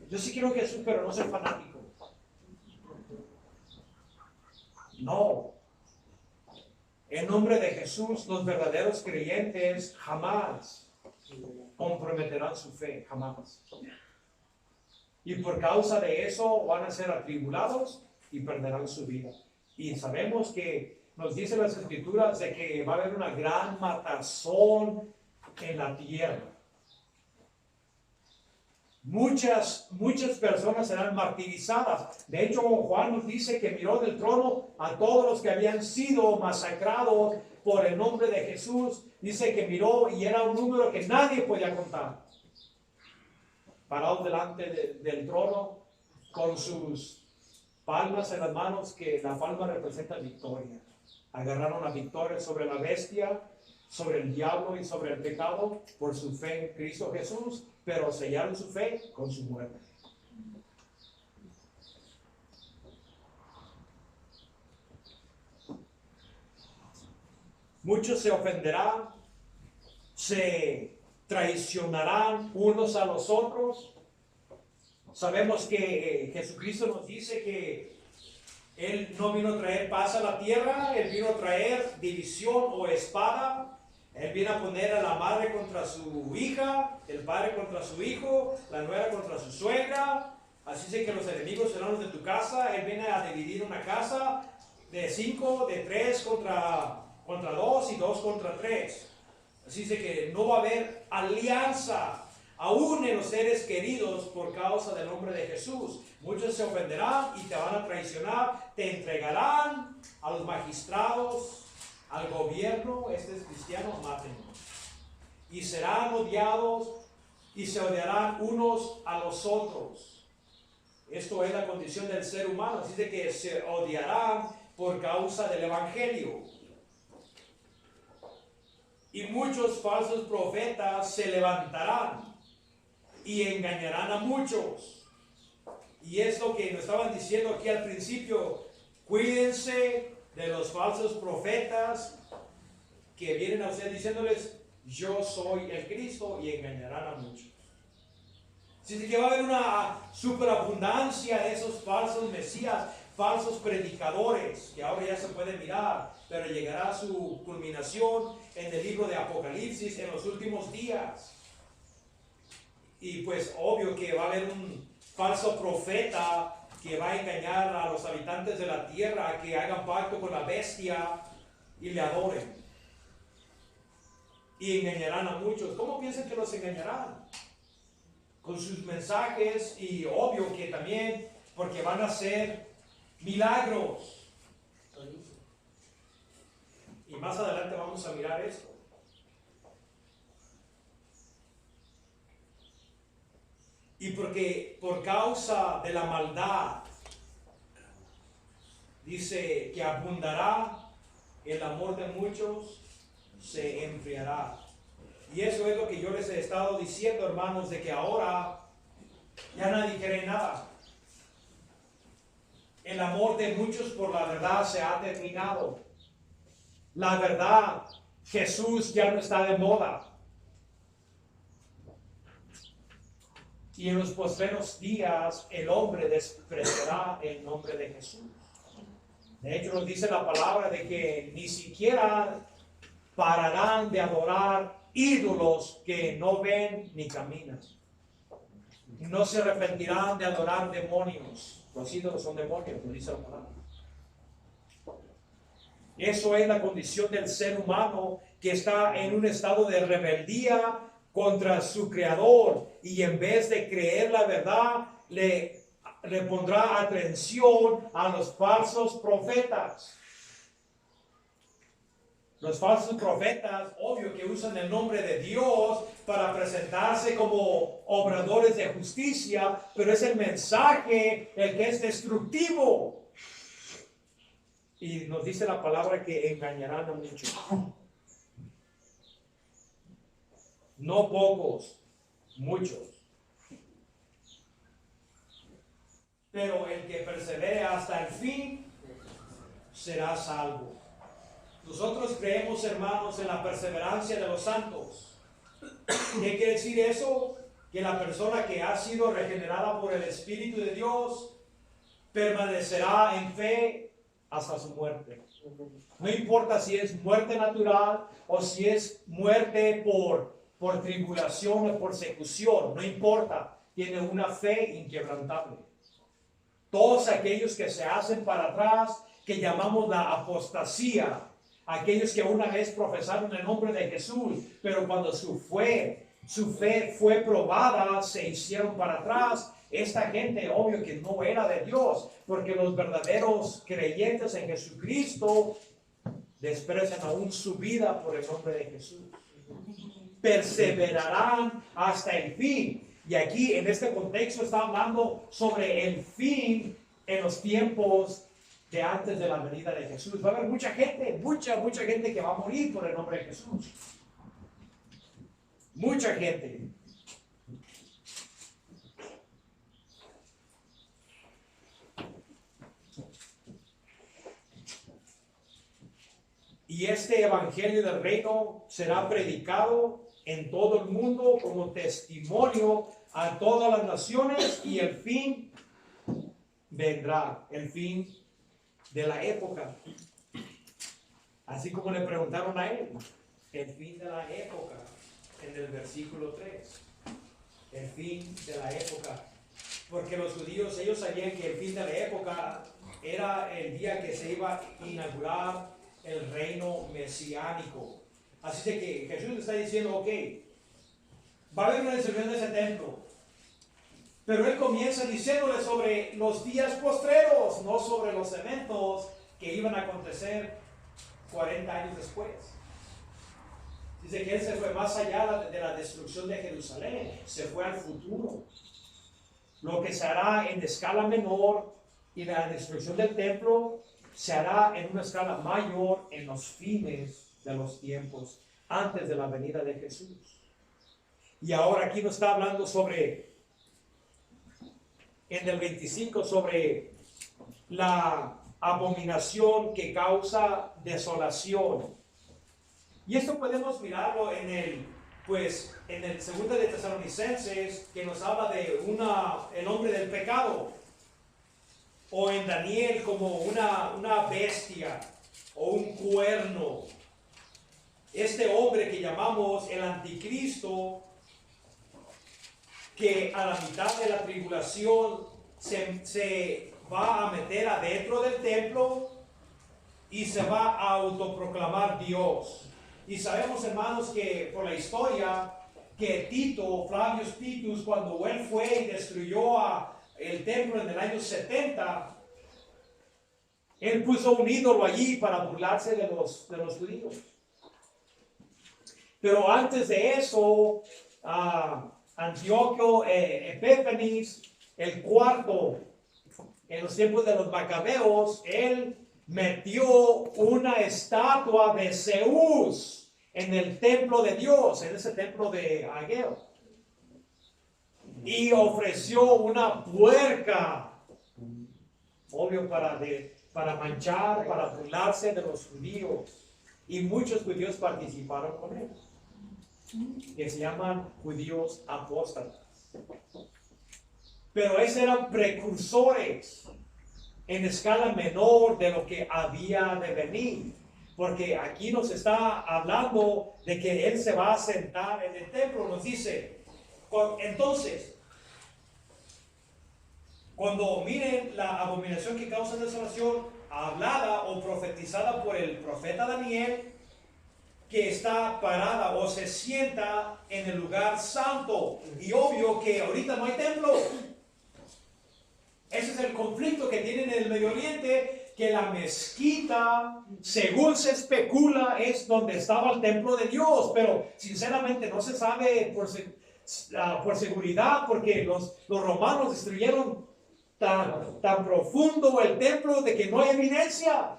yo sí quiero Jesús, pero no soy fanático. No. En nombre de Jesús, los verdaderos creyentes jamás comprometerán su fe, jamás. Y por causa de eso van a ser atribulados y perderán su vida. Y sabemos que nos dicen las escrituras de que va a haber una gran matazón en la tierra. muchas personas serán martirizadas. De hecho, Juan nos dice que miró del trono a todos los que habían sido masacrados por el nombre de Jesús. Dice que miró y era un número que nadie podía contar. Parados delante del trono con sus palmas en las manos, que la palma representa victoria. Agarraron la victoria sobre la bestia, sobre el diablo y sobre el pecado por su fe en Cristo Jesús, pero sellaron su fe con su muerte. Muchos se ofenderán, se traicionarán unos a los otros. Sabemos que Jesucristo nos dice que Él no vino a traer paz a la tierra, Él vino a traer división o espada. Él viene a poner a la madre contra su hija, el padre contra su hijo, la nuera contra su suegra. Así es que los enemigos serán los de tu casa. Él viene a dividir una casa de 5, de 3 contra 2 y 2 contra 3. Así es que no va a haber alianza aún en los seres queridos por causa del nombre de Jesús. Muchos se ofenderán y te van a traicionar, te entregarán a los magistrados, al gobierno. Este es cristiano, mátenlo. Y serán odiados y se odiarán unos a los otros. Esto es la condición del ser humano. Así de que se odiarán por causa del evangelio. Y muchos falsos profetas se levantarán y engañarán a muchos. Y es lo que nos estaban diciendo aquí al principio. Cuídense de los falsos profetas que vienen a ustedes diciéndoles: yo soy el Cristo, y engañarán a muchos. Así que va a haber una superabundancia de esos falsos mesías, falsos predicadores, que ahora ya se puede mirar, pero llegará a su culminación en el libro de Apocalipsis en los últimos días. Y pues obvio que va a haber un falso profeta que va a engañar a los habitantes de la tierra a que hagan pacto con la bestia y le adoren. Y engañarán a muchos. ¿Cómo piensan que los engañarán? Con sus mensajes, y obvio que también porque van a hacer milagros. Y más adelante vamos a mirar esto. Y porque por causa de la maldad, dice que abundará el amor de muchos, se enfriará. Y eso es lo que yo les he estado diciendo, hermanos, de que ahora ya nadie quiere nada. El amor de muchos por la verdad se ha terminado. La verdad, Jesús ya no está de moda. Y en los postreros días el hombre despreciará el nombre de Jesús. De hecho, nos dice la palabra de que ni siquiera pararán de adorar ídolos que no ven ni caminan. No se arrepentirán de adorar demonios. Los ídolos son demonios, nos dice la palabra. Eso es la condición del ser humano, que está en un estado de rebeldía contra su creador, y en vez de creer la verdad le pondrá atención a los falsos profetas. Los falsos profetas, obvio que usan el nombre de Dios para presentarse como obradores de justicia, pero es el mensaje el que es destructivo. Y nos dice la palabra que engañarán a muchos. No pocos, muchos. Pero el que persevere hasta el fin será salvo. Nosotros creemos, hermanos, en la perseverancia de los santos. ¿Qué quiere decir eso? Que la persona que ha sido regenerada por el Espíritu de Dios permanecerá en fe hasta su muerte. No importa si es muerte natural o si es muerte por tribulación o persecución, no importa, tiene una fe inquebrantable. Todos aquellos que se hacen para atrás, que llamamos la apostasía, aquellos que una vez profesaron el nombre de Jesús, pero cuando su fe su fe fue probada, se hicieron para atrás. Esta gente, obvio que no era de Dios, porque los verdaderos creyentes en Jesucristo desprecian aún su vida por el nombre de Jesús. Perseverarán hasta el fin. Y aquí en este contexto está hablando sobre el fin en los tiempos de antes de la venida de Jesús. Va a haber mucha gente que va a morir por el nombre de Jesús. Mucha gente. Y este evangelio del reino será predicado en todo el mundo como testimonio a todas las naciones, y el fin vendrá, el fin de la época. Así como le preguntaron a él, el fin de la época, en el versículo 3. El fin de la época. Porque los judíos, ellos sabían que el fin de la época era el día que se iba a inaugurar el reino mesiánico. Así de que Jesús está diciendo, ok, va a haber una destrucción de ese templo. Pero él comienza diciéndole sobre los días postreros, no sobre los eventos que iban a acontecer 40 años después. Dice que él se fue más allá de la destrucción de Jerusalén, se fue al futuro. Lo que se hará en escala menor y la destrucción del templo se hará en una escala mayor en los fines de los tiempos, antes de la venida de Jesús. Y ahora aquí nos está hablando sobre, en el 25, sobre la abominación que causa desolación. Y esto podemos mirarlo en el 2 de Tesalonicenses, que nos habla de el hombre del pecado. O en Daniel como una bestia o un cuerno. Este hombre que llamamos el anticristo, que a la mitad de la tribulación se va a meter adentro del templo y se va a autoproclamar Dios. Y sabemos, hermanos, que por la historia, que Flavius Titus, cuando él fue y destruyó el templo en el año 70, él puso un ídolo allí para burlarse de los judíos. Pero antes de eso, Antíoco Epífanes, el cuarto, en los tiempos de los macabeos, él metió una estatua de Zeus en el templo de Dios, en ese templo de Ageo. Y ofreció una puerca, obvio para manchar, para burlarse de los judíos. Y muchos judíos participaron con él, que se llaman judíos apóstatas. Pero esos eran precursores en escala menor de lo que había de venir. Porque aquí nos está hablando de que él se va a sentar en el templo. Nos dice, entonces, cuando miren la abominación que causa desolación, hablada o profetizada por el profeta Daniel, que está parada o se sienta en el lugar santo. Y obvio que ahorita no hay templo. Ese es el conflicto que tienen en el Medio Oriente, que la mezquita, según se especula, es donde estaba el templo de Dios, pero sinceramente no se sabe por seguridad, porque los romanos destruyeron tan profundo el templo de que no hay evidencia.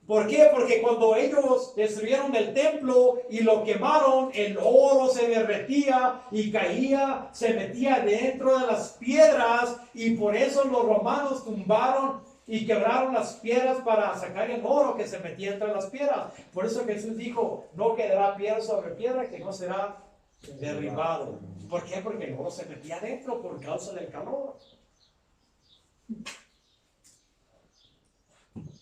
¿Por qué? Porque cuando ellos destruyeron el templo y lo quemaron, el oro se derretía y caía, se metía dentro de las piedras, y por eso los romanos tumbaron y quebraron las piedras para sacar el oro que se metía entre las piedras. Por eso Jesús dijo, no quedará piedra sobre piedra que no será derribado. ¿Por qué? Porque el oro se metía dentro por causa del calor.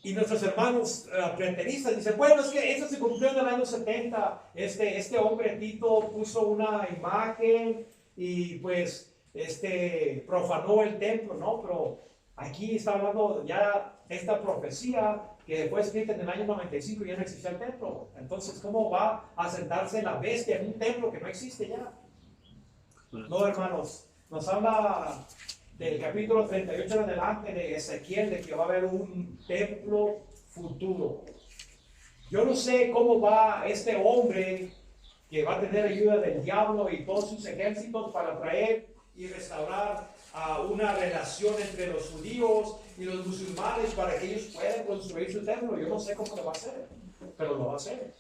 Y nuestros hermanos preteristas dicen, bueno, es que eso se cumplió en el año 70. Este hombre Tito puso una imagen y pues profanó el templo, ¿no? Pero aquí está hablando ya esta profecía que fue escrita en el año 95 y ya no existía el templo. Entonces, ¿cómo va a sentarse la bestia en un templo que no existe ya? No, hermanos, nos habla del capítulo 38 en adelante de Ezequiel, de que va a haber un templo futuro. Yo no sé cómo va este hombre que va a tener ayuda del diablo y todos sus ejércitos para traer y restaurar una relación entre los judíos y los musulmanes para que ellos puedan construir su templo. Yo no sé cómo lo va a hacer, pero lo va a hacer.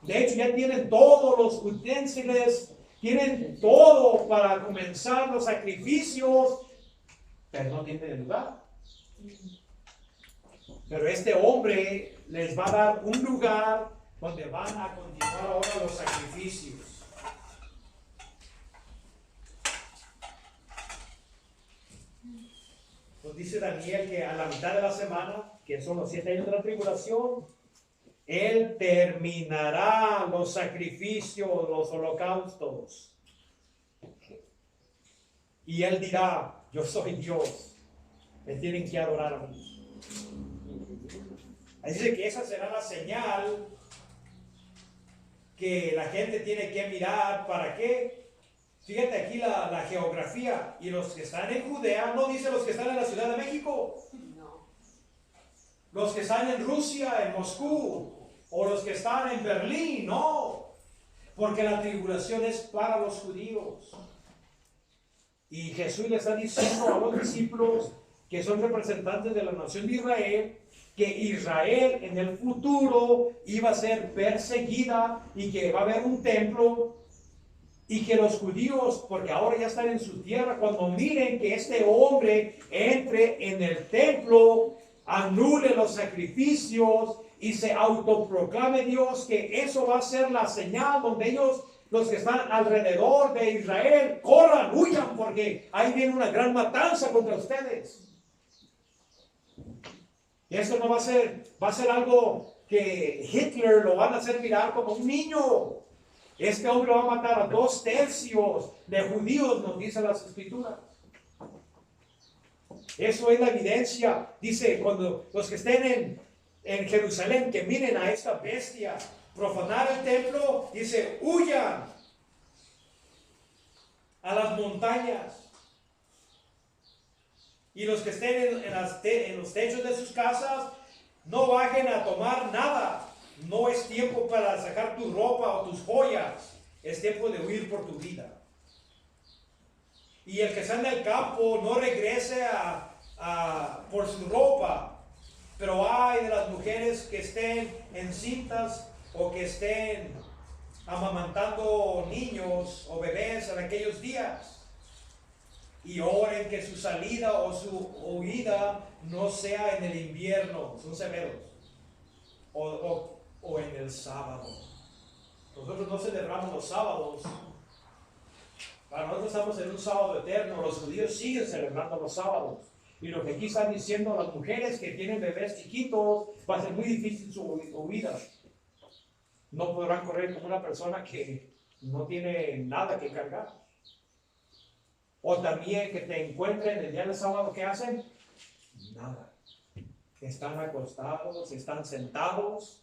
De hecho, ya tienen todos los utensilios, tienen todo para comenzar los sacrificios, pero no tienen el lugar. Pero este hombre les va a dar un lugar donde van a continuar ahora los sacrificios. Nos dice Daniel que a la mitad de la semana, que son los 7 años de la tribulación, Él terminará los sacrificios, los holocaustos. Y Él dirá, yo soy Dios, me tienen que adorar a mí. Dice que esa será la señal que la gente tiene que mirar. ¿Para qué? Fíjate aquí la geografía. Y los que están en Judea, no dice los que están en la Ciudad de México. No. Los que están en Rusia, en Moscú, o los que están en Berlín, no. Porque la tribulación es para los judíos. Y Jesús le está diciendo a los discípulos que son representantes de la nación de Israel, que Israel en el futuro iba a ser perseguida y que va a haber un templo y que los judíos, porque ahora ya están en su tierra, cuando miren que este hombre entre en el templo, anule los sacrificios y se autoproclame Dios, que eso va a ser la señal donde ellos, los que están alrededor de Israel, corran, huyan, porque ahí viene una gran matanza contra ustedes. Y eso no va a ser algo que Hitler lo van a hacer mirar como un niño. Este hombre va a matar a 2/3 de judíos, nos dicen las escrituras. Eso es la evidencia. Dice, cuando los que estén en Jerusalén, que miren a esta bestia profanar el templo, dice, huyan a las montañas. Y los que estén en los techos de sus casas, no bajen a tomar nada. No es tiempo para sacar tu ropa o tus joyas. Es tiempo de huir por tu vida. Y el que está en el campo, no regrese por su ropa. Pero hay de las mujeres que estén encintas o que estén amamantando niños o bebés en aquellos días. Y oren que su salida o su huida no sea en el invierno, son severos, o en el sábado. Nosotros no celebramos los sábados. Para nosotros estamos en un sábado eterno. Los judíos siguen celebrando los sábados. Y lo que aquí están diciendo las mujeres que tienen bebés chiquitos, va a ser muy difícil su huida. No podrán correr como una persona que no tiene nada que cargar. O también que te encuentren el día del sábado, ¿qué hacen? Nada. Están acostados, están sentados,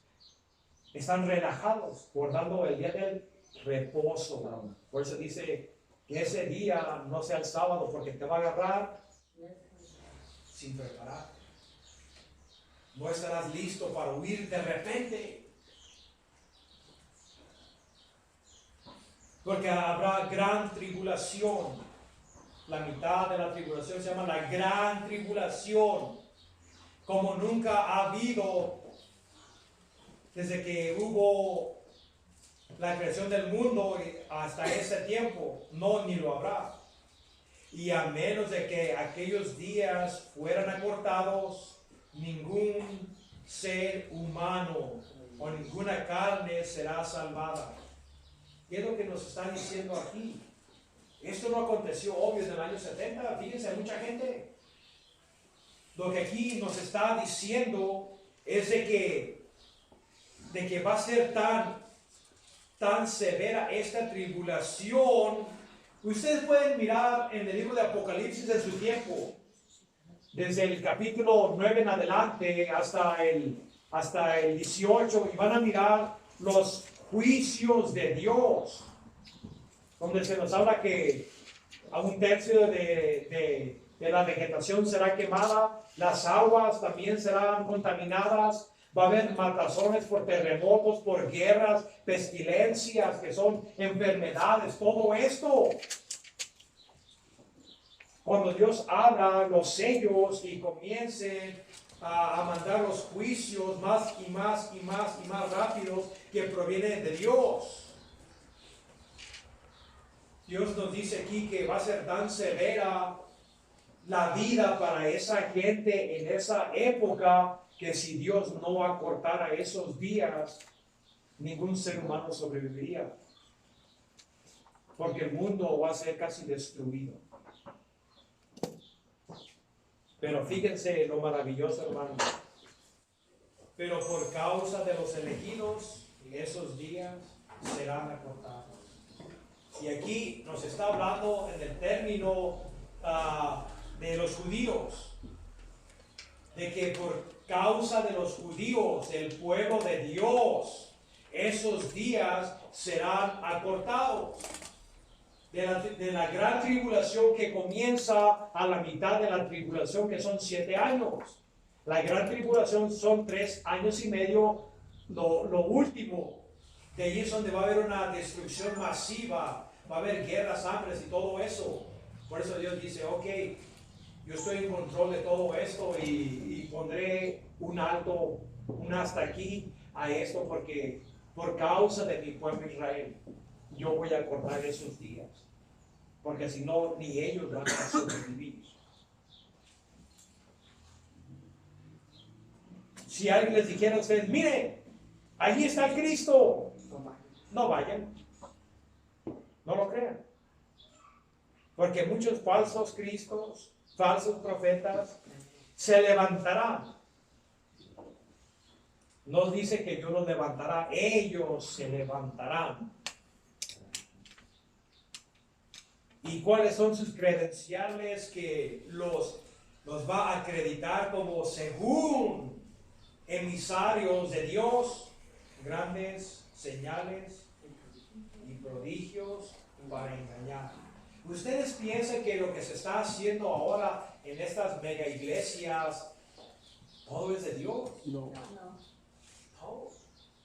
están relajados, guardando el día del reposo. Por eso dice que ese día no sea el sábado, porque te va a agarrar sin preparar. No estarás listo para huir de repente. Porque habrá gran tribulación. La mitad de la tribulación se llama la gran tribulación, como nunca ha habido desde que hubo la creación del mundo hasta ese tiempo. No, ni lo habrá. Y a menos de que aquellos días fueran acortados, ningún ser humano o ninguna carne será salvada. ¿Qué es lo que nos están diciendo aquí? Esto no aconteció, obvio, en el año 70. Fíjense, hay mucha gente. Lo que aquí nos está diciendo es de que va a ser tan severa esta tribulación. Ustedes pueden mirar en el libro de Apocalipsis de su tiempo. desde el capítulo 9 en adelante hasta el 18, y van a mirar los juicios de Dios, donde se nos habla que a un tercio de la vegetación será quemada, las aguas también serán contaminadas, va a haber matazones por terremotos, por guerras, pestilencias, que son enfermedades, todo esto. Cuando Dios abra los sellos y comience a mandar los juicios más y más y más y más rápidos que provienen de Dios. Dios nos dice aquí que va a ser tan severa la vida para esa gente en esa época, que si Dios no acortara esos días, ningún ser humano sobreviviría. Porque el mundo va a ser casi destruido. Pero fíjense lo maravilloso, hermano. Pero por causa de los elegidos, esos días serán acortados. Y aquí nos está hablando en el término de los judíos, de que por causa de los judíos, el pueblo de Dios, esos días serán acortados. De la gran tribulación que comienza a la mitad de la tribulación, que son 7 años. La gran tribulación son 3 años y medio, lo último. De ahí es donde va a haber una destrucción masiva, va a haber guerras, hambres y todo eso. Por eso Dios dice, ok, yo estoy en control de todo esto y pondré un alto, un hasta aquí a esto, porque por causa de mi pueblo Israel, yo voy a cortar esos días. Porque si no, ni ellos van a sobrevivir. Si alguien les dijera a ustedes, miren, allí está el Cristo, no vayan, no lo crean. Porque muchos falsos cristos, falsos profetas, se levantarán. No dice que Dios los levantará, ellos se levantarán. ¿Y cuáles son sus credenciales que los va a acreditar como según emisarios de Dios? Grandes señales y prodigios para engañar. ¿Ustedes piensan que lo que se está haciendo ahora en estas mega iglesias, todo es de Dios? No. No.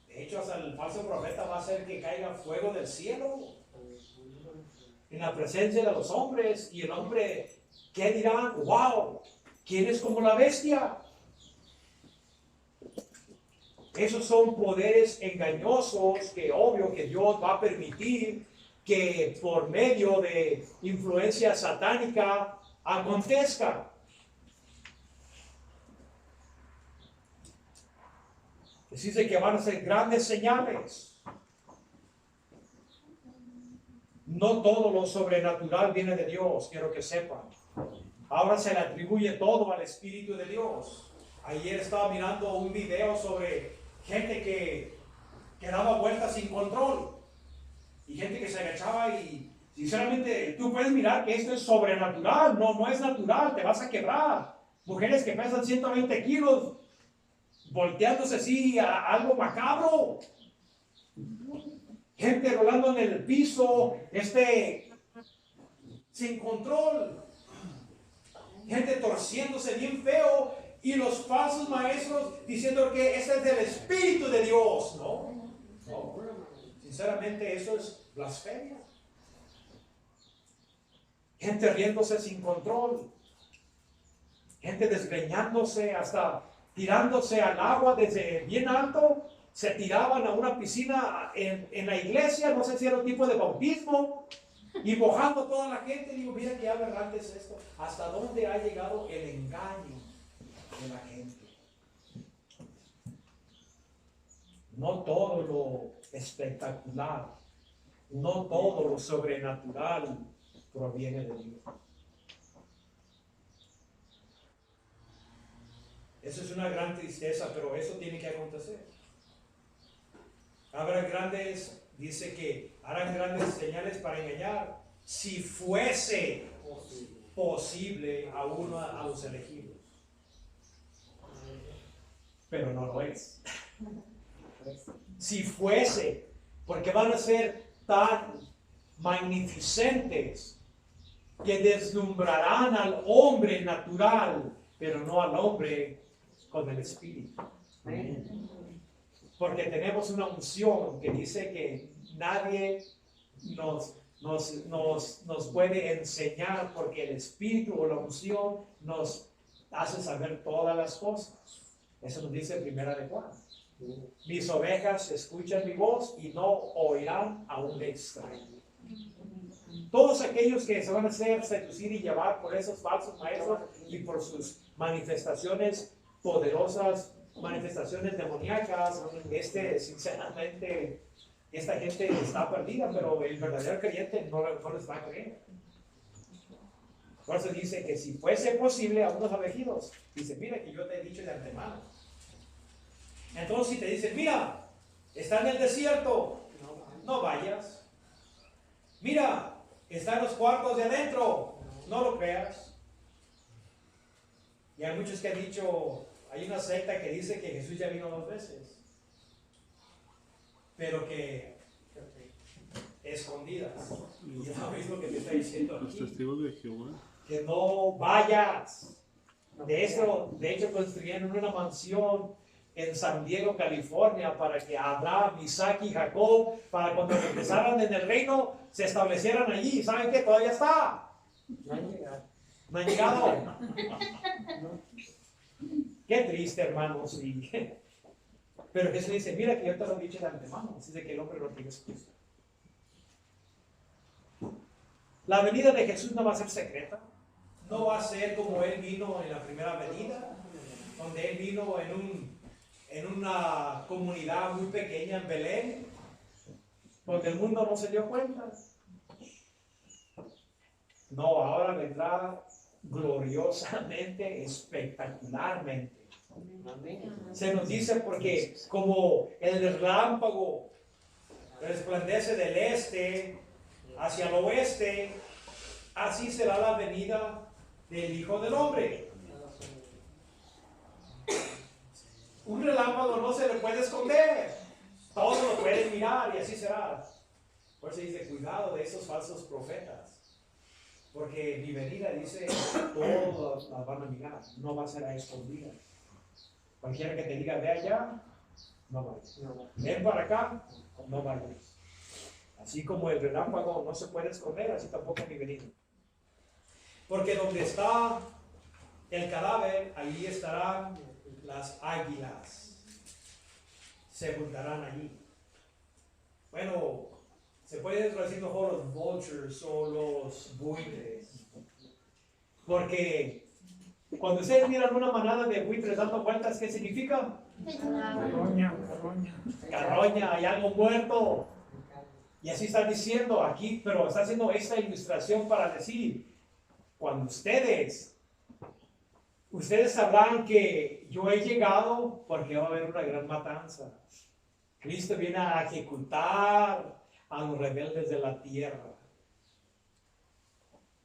De hecho, hasta el falso profeta va a hacer que caiga fuego del cielo en la presencia de los hombres, y el hombre, ¿qué dirán? ¡Wow! ¿Quién es como la bestia? Esos son poderes engañosos que obvio que Dios va a permitir que por medio de influencia satánica acontezca. Dice que van a ser grandes señales. No todo lo sobrenatural viene de Dios, quiero que sepan. Ahora se le atribuye todo al Espíritu de Dios. Ayer estaba mirando un video sobre gente que daba vueltas sin control. Y gente que se agachaba y sinceramente tú puedes mirar que esto es sobrenatural. No es natural, te vas a quebrar. Mujeres que pesan 120 kilos volteándose así a algo macabro. Gente rolando en el piso, sin control. Gente torciéndose bien feo. Y los falsos maestros diciendo que este es del Espíritu de Dios. No. Sinceramente, eso es blasfemia. Gente riéndose sin control. Gente desgreñándose, hasta tirándose al agua desde bien alto. Se tiraban a una piscina en la iglesia, no sé si era un tipo de bautismo, y mojando toda la gente. Digo, mira qué aberrante es esto. ¿Hasta dónde ha llegado el engaño de la gente? No todo lo espectacular, no todo lo sobrenatural proviene de Dios. Eso es una gran tristeza, pero eso tiene que acontecer. Habrá grandes, dice que harán grandes señales para engañar, si fuese posible a uno a los elegidos. pero no lo es. Si fuese, porque van a ser tan magnificentes que deslumbrarán al hombre natural, pero no al hombre con el Espíritu. Porque tenemos una unción que dice que nadie nos puede enseñar, porque el Espíritu o la unción nos hace saber todas las cosas. Eso nos dice Primera de Juan. Mis ovejas escuchan mi voz y no oirán a un extraño. Todos aquellos que se van a hacer seducir y llevar por esos falsos maestros y por sus manifestaciones poderosas, manifestaciones demoníacas, sinceramente, esta gente está perdida, pero el verdadero creyente no les va a creer. Por eso dice que si fuese posible a unos elegidos, dice, mira que yo te he dicho de antemano. Entonces si te dicen, mira, está en el desierto, no vayas. Mira, está en los cuartos de adentro, no lo creas. Y hay muchos que han dicho, hay una secta que dice que Jesús ya vino 2 veces, pero que escondidas. Y es lo mismo que te está diciendo Los aquí, testigos de Jehová. que no vayas. De hecho construyeron una mansión en San Diego, California, para que Abraham, Isaac y Jacob, para cuando regresaran en el reino, se establecieran allí. ¿Saben qué? Todavía está. No han llegado. No han llegado. Qué triste, hermanos. Pero Jesús dice, mira que yo te lo he dicho de antemano. Así de que el hombre no tiene excusa. La venida de Jesús no va a ser secreta. No va a ser como Él vino en la primera venida, donde Él vino en una comunidad muy pequeña en Belén, donde el mundo no se dio cuenta. No, ahora vendrá gloriosamente, espectacularmente. Se nos dice porque como el relámpago resplandece del este hacia el oeste, así será la venida del Hijo del Hombre. Un relámpago no se le puede esconder, todos lo pueden mirar y así será. Por eso dice, cuidado de esos falsos profetas, porque mi venida, dice, todos las van a mirar, no va a ser a escondidas. Cualquiera que te diga, ve allá, no vayas. Ven para acá, no vayas. Así como el relámpago no se puede esconder, así tampoco mi venida. Porque donde está el cadáver, allí estarán las águilas. Se juntarán allí. Bueno, se puede traducir mejor los vultures o los buitres. Porque cuando ustedes miran una manada de buitres dando vueltas, ¿qué significa? Carroña. Carroña, hay algo muerto. Y así está diciendo aquí, pero está haciendo esta ilustración para decir, cuando ustedes sabrán que yo he llegado, porque va a haber una gran matanza. Cristo viene a ejecutar a los rebeldes de la tierra.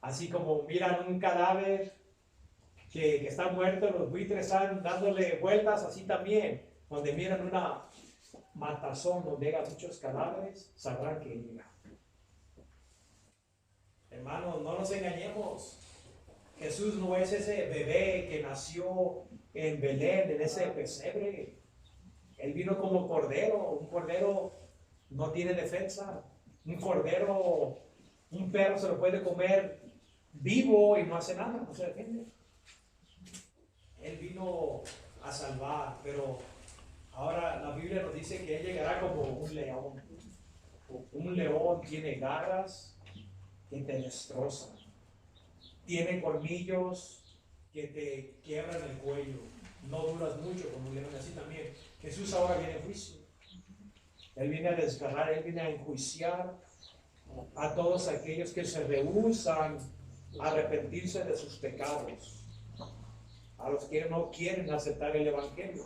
Así como miran un cadáver que está muerto, los buitres están dándole vueltas, así también, donde miran una matazón donde hay muchos cadáveres, sabrán que llega. Hermanos, no nos engañemos. Jesús no es ese bebé que nació en Belén, en ese pesebre. Él vino como cordero. Un cordero no tiene defensa. Un cordero, un perro se lo puede comer vivo y no hace nada, no se defiende. Él vino a salvar, pero ahora la Biblia nos dice que Él llegará como un león. Un león tiene garras que te destrozan. Tiene colmillos que te quiebran el cuello. No duras mucho como un león, así también. Jesús ahora viene en juicio. Él viene a desgarrar, Él viene a enjuiciar a todos aquellos que se rehúsan a arrepentirse de sus pecados. A los que no quieren aceptar el Evangelio.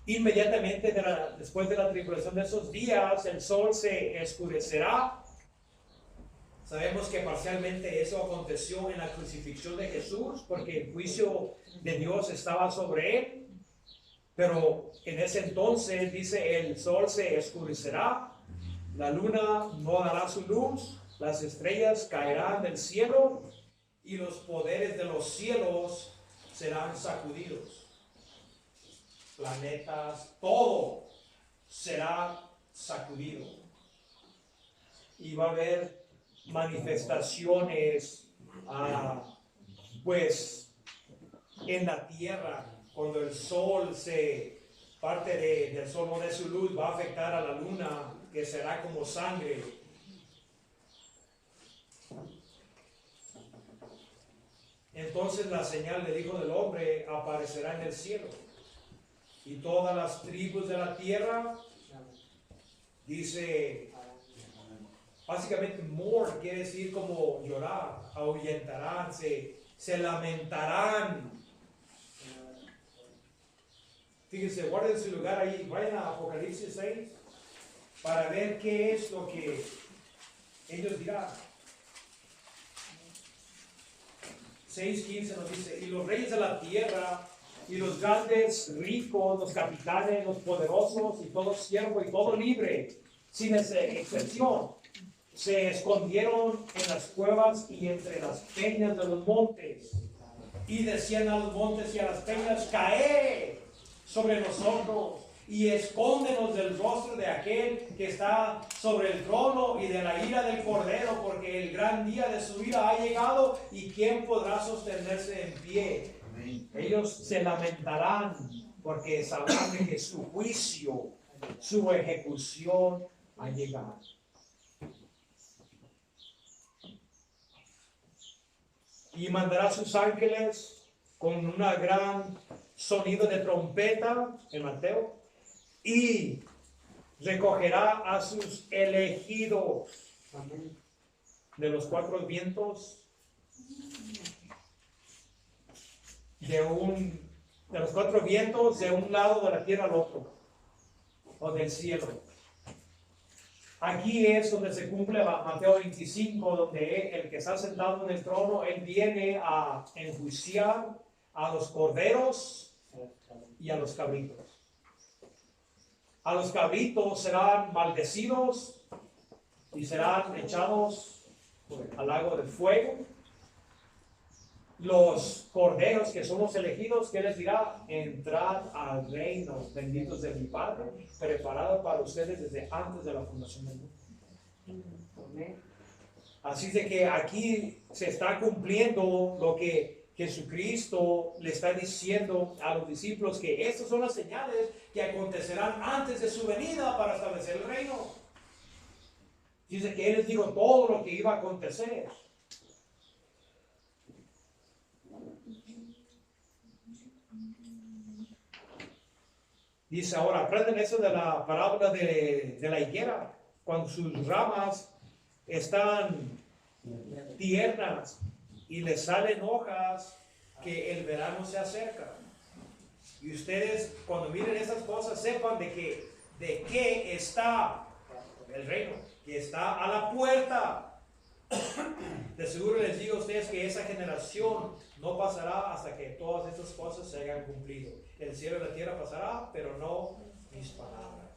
Inmediatamente después de la tribulación de esos días, el sol se oscurecerá. Sabemos que parcialmente eso aconteció en la crucifixión de Jesús, porque el juicio de Dios estaba sobre Él. Pero en ese entonces, dice, el sol se oscurecerá, la luna no dará su luz, las estrellas caerán del cielo y los poderes de los cielos serán sacudidos. Planetas, todo será sacudido. Y va a haber manifestaciones, pues, en la tierra, cuando el sol parte del sol no dé su luz, va a afectar a la luna, que será como sangre. Entonces la señal del Hijo del Hombre aparecerá en el cielo, y todas las tribus de la tierra, dice, básicamente mourn quiere decir como llorar, ahuyentarán, se lamentarán. Fíjense, guarden su lugar ahí, vayan a Apocalipsis 6 para ver qué es lo que ellos dirán. 6:15 nos dice, y los reyes de la tierra, y los grandes ricos, los capitanes, los poderosos, y todo siervo y todo libre, sin excepción, se escondieron en las cuevas y entre las peñas de los montes, y decían a los montes y a las peñas, caed sobre nosotros, y escóndenos del rostro de aquel que está sobre el trono y de la ira del Cordero, porque el gran día de su ira ha llegado, y quién podrá sostenerse en pie. Ellos se lamentarán porque sabrán de que su juicio, su ejecución ha llegado. Y mandará sus ángeles con un gran sonido de trompeta, en Mateo, y recogerá a sus elegidos de los cuatro vientos, de los cuatro vientos, de un lado de la tierra al otro, o del cielo. Aquí es donde se cumple Mateo 25, donde el que está sentado en el trono, él viene a enjuiciar a los corderos y a los cabritos. A los cabritos serán maldecidos y serán echados al lago de fuego. Los corderos, que son los elegidos, ¿qué les dirá? Entrad al reino, benditos de mi Padre, preparado para ustedes desde antes de la fundación del mundo. Así de que aquí se está cumpliendo lo que Jesucristo le está diciendo a los discípulos, que estas son las señales que acontecerán antes de su venida para establecer el reino. Dice que Él les dijo todo lo que iba a acontecer. Dice, ahora aprenden eso de la parábola de la higuera, cuando sus ramas están tiernas y le salen hojas, que el verano se acerca. Y ustedes, cuando miren esas cosas, sepan de qué está el reino, que está a la puerta. De seguro les digo a ustedes que esa generación no pasará hasta que todas estas cosas se hayan cumplido. El cielo y la tierra pasará, pero no mis palabras.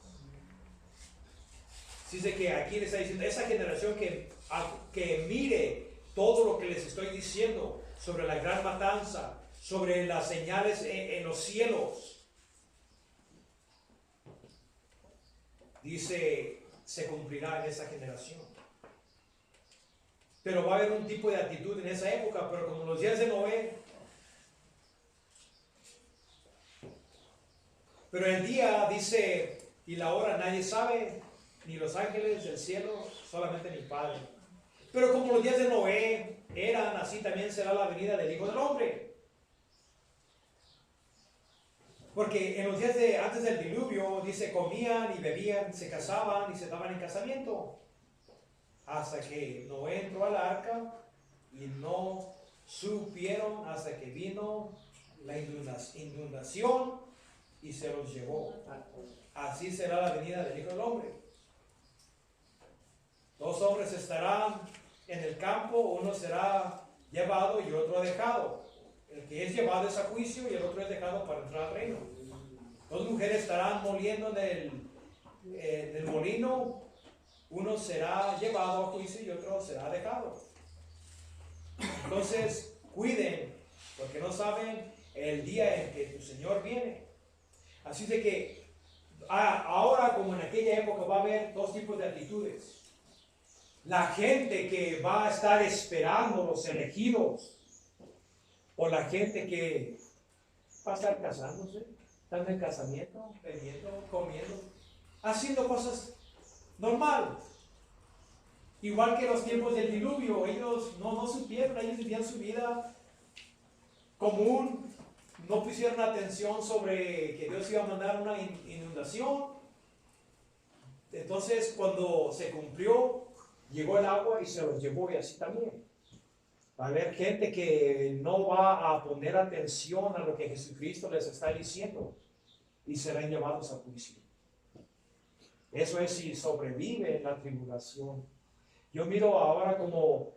Así de que aquí les está diciendo, esa generación que mire todo lo que les estoy diciendo sobre la gran matanza, sobre las señales en los cielos, dice, se cumplirá en esa generación. Pero va a haber un tipo de actitud en esa época, pero como los días de Noé. Pero el día, dice, y la hora nadie sabe, ni los ángeles del cielo, solamente mi Padre. Pero como los días de Noé eran, así también será la venida del Hijo del Hombre. Porque en los días antes del diluvio, dice, comían y bebían, se casaban y se daban en casamiento. Hasta que Noé entró al arca y no supieron hasta que vino la inundación y se los llevó. Así será la venida del Hijo del Hombre. Dos hombres estarán en el campo, uno será llevado y otro dejado. El que es llevado es a juicio y el otro es dejado para entrar al reino. Dos mujeres estarán moliendo en el molino. Uno será llevado a juicio y otro será dejado. Entonces, cuiden, porque no saben el día en que tu Señor viene. Así de que ahora, como en aquella época, va a haber dos tipos de actitudes. La gente que va a estar esperando los elegidos, o la gente que va a estar casándose, estando en casamiento, bebiendo, comiendo, haciendo cosas normales. Igual que los tiempos del diluvio, ellos no supieron, ellos vivían su vida común, no pusieron atención sobre que Dios iba a mandar una inundación. Entonces, cuando se cumplió, llegó el agua y se los llevó, y así también. Va a haber gente que no va a poner atención a lo que Jesucristo les está diciendo y serán llevados a juicio. Eso es si sobrevive la tribulación. Yo miro ahora como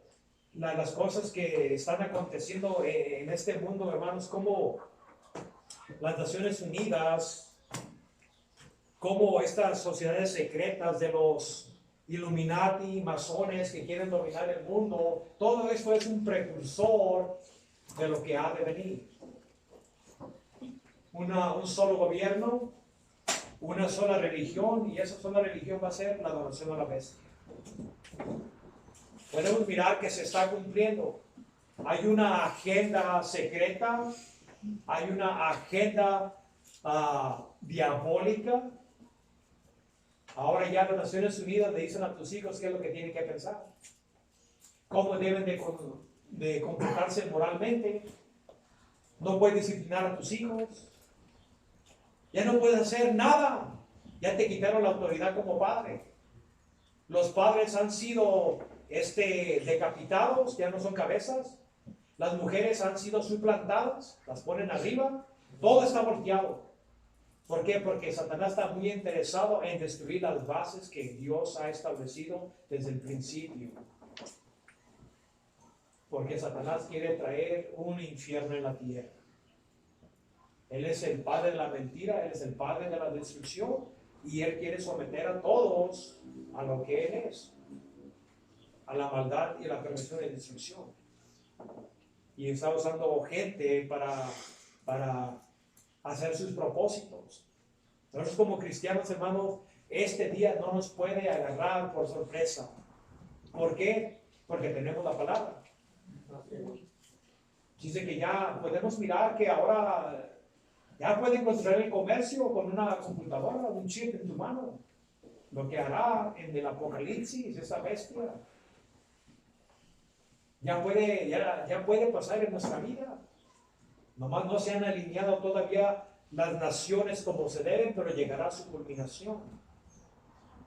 las cosas que están aconteciendo en este mundo, hermanos, como las Naciones Unidas, como estas sociedades secretas de los Illuminati, masones que quieren dominar el mundo, todo esto es un precursor de lo que ha de venir. Un solo gobierno, una sola religión, y esa sola religión va a ser la adoración a la bestia. Podemos mirar que se está cumpliendo. Hay una agenda secreta, hay una agenda diabólica. Ahora ya las Naciones Unidas le dicen a tus hijos qué es lo que tienen que pensar, cómo deben de comportarse moralmente. No puedes disciplinar a tus hijos, ya no puedes hacer nada, ya te quitaron la autoridad como padre. Los padres han sido decapitados, ya no son cabezas. Las mujeres han sido suplantadas, las ponen arriba, todo está volteado. ¿Por qué? Porque Satanás está muy interesado en destruir las bases que Dios ha establecido desde el principio. Porque Satanás quiere traer un infierno en la tierra. Él es el padre de la mentira, él es el padre de la destrucción, y él quiere someter a todos a lo que él es, a la maldad y la perversión y destrucción. Y está usando gente para hacer sus propósitos. Nosotros como cristianos, hermanos, este día no nos puede agarrar por sorpresa. ¿Por qué? Porque tenemos la palabra. Dice que ya podemos mirar que ahora ya pueden construir el comercio con una computadora, un chip en tu mano. Lo que hará en el Apocalipsis esa bestia. Ya puede pasar en nuestra vida. Nomás no se han alineado todavía las naciones como se deben, pero llegará a su culminación.